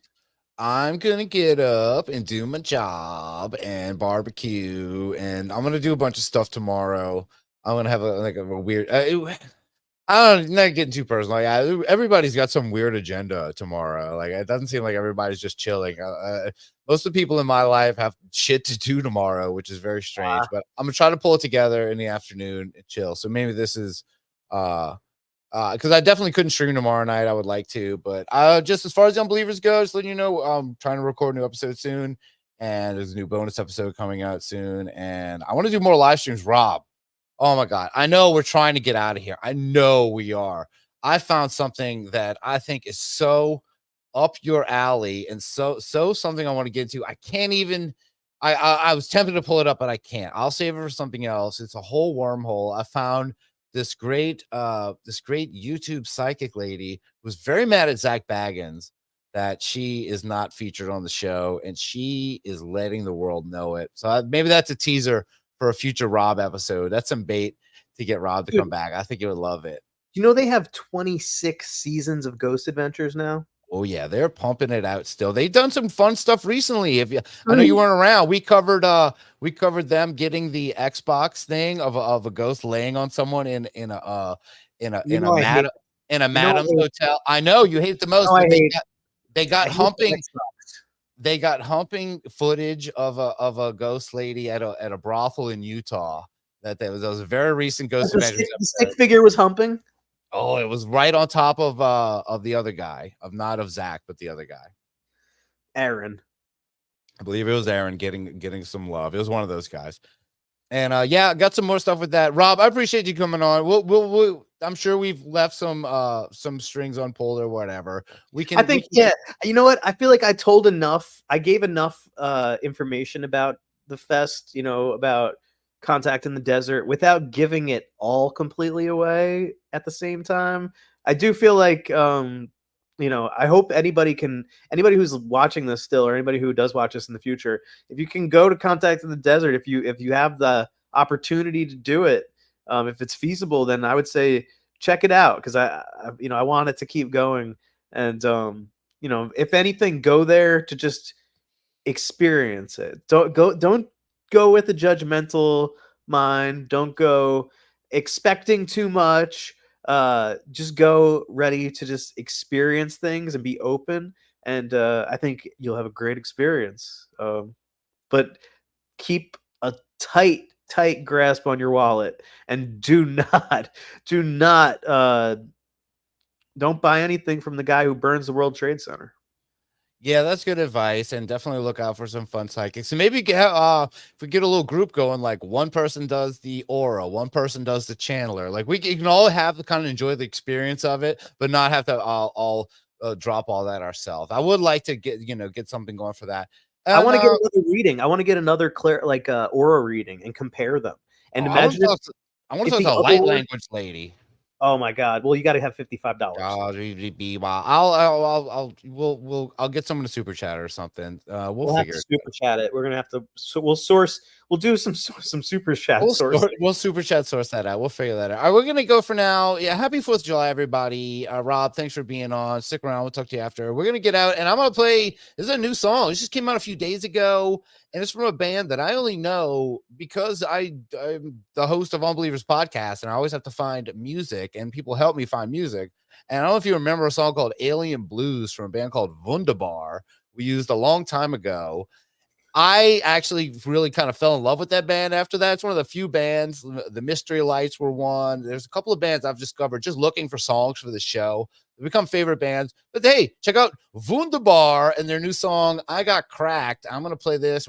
I'm gonna get up and do my job and barbecue, and I'm gonna do a bunch of stuff tomorrow. I'm gonna have a weird. I don't not getting too personal. Like, everybody's got some weird agenda tomorrow. Like, it doesn't seem like everybody's just chilling. Most of the people in my life have shit to do tomorrow, which is very strange. But I'm gonna try to pull it together in the afternoon and chill. So maybe this is because I definitely couldn't stream tomorrow night. I would like to, but just as far as the Unbelievers go, just letting you know, I'm trying to record a new episode soon, and there's a new bonus episode coming out soon, and I want to do more live streams. Rob, oh my God, I know we're trying to get out of here. I know we are. I found something that I think is so up your alley and so something I want to get into. I can't even. I was tempted to pull it up, but I can't. I'll save it for something else. It's a whole wormhole. I found this great YouTube psychic lady who was very mad at Zach Baggins that she is not featured on the show, and she is letting the world know it. So maybe that's a teaser for a future Rob episode. That's some bait to get Rob to come back. I think you would love it. You know they have 26 seasons of Ghost Adventures now. Oh yeah, they're pumping it out still. They've done some fun stuff recently. I know you weren't around. We covered them getting the Xbox thing of a ghost laying on someone in a madam's hotel. I know you hate it the most. But they got humping. They got humping footage of a ghost lady at a brothel in Utah. That was a very recent Ghost Adventures episode. The stick figure was humping. Oh, it was right on top of the other guy, not of Zach, but the other guy, Aaron. I believe it was Aaron getting some love. It was one of those guys, and yeah, got some more stuff with that. Rob, I appreciate you coming on. We'll I'm sure we've left some strings unpulled or whatever. I think yeah. You know what? I feel like I told enough. I gave enough information about the fest. You know, about Contact in the Desert without giving it all completely away at the same time. I do feel like I hope anybody who's watching this still, or anybody who does watch this in the future, if you can go to Contact in the Desert, if you have the opportunity to do it, if it's feasible, then I would say check it out, because I want it to keep going, and if anything, go there to just experience it. Don't go with a judgmental mind. Don't go expecting too much. Just go ready to just experience things and be open. And I think you'll have a great experience. But keep a tight grasp on your wallet, and don't buy anything from the guy who burns the World Trade Center. Yeah, that's good advice, and definitely look out for some fun psychics. And maybe if we get a little group going, like one person does the aura, one person does the channeler. Like you can all have to kind of enjoy the experience of it, but not have to all drop all that ourselves. I would like to get something going for that. And, I want to get another reading. I want to get another aura reading and compare them. And imagine I want to talk to a light language lady. Oh my God! Well, you got to have $55. I'll get someone to super chat or something. We'll figure it. Super chat it. We're gonna have to. So we'll do some super chat. We'll super chat source that out. We'll figure that out. All right, we're gonna go for now. Yeah, happy 4th of July, everybody. Rob, thanks for being on. Stick around. We'll talk to you after. We're gonna get out, and I'm gonna play. This is a new song. This just came out a few days ago, and it's from a band that I only know because I'm the host of Unbelievers podcast, and I always have to find music, and people help me find music. And I don't know if you remember a song called Alien Blues from a band called Wunderbar we used a long time ago. I actually really kind of fell in love with that band after that. It's one of the few bands. The Mystery Lights were one. There's a couple of bands I've discovered just looking for songs for the show. They become favorite bands. But hey, check out Wunderbar and their new song, I Got Cracked. I'm going to play this.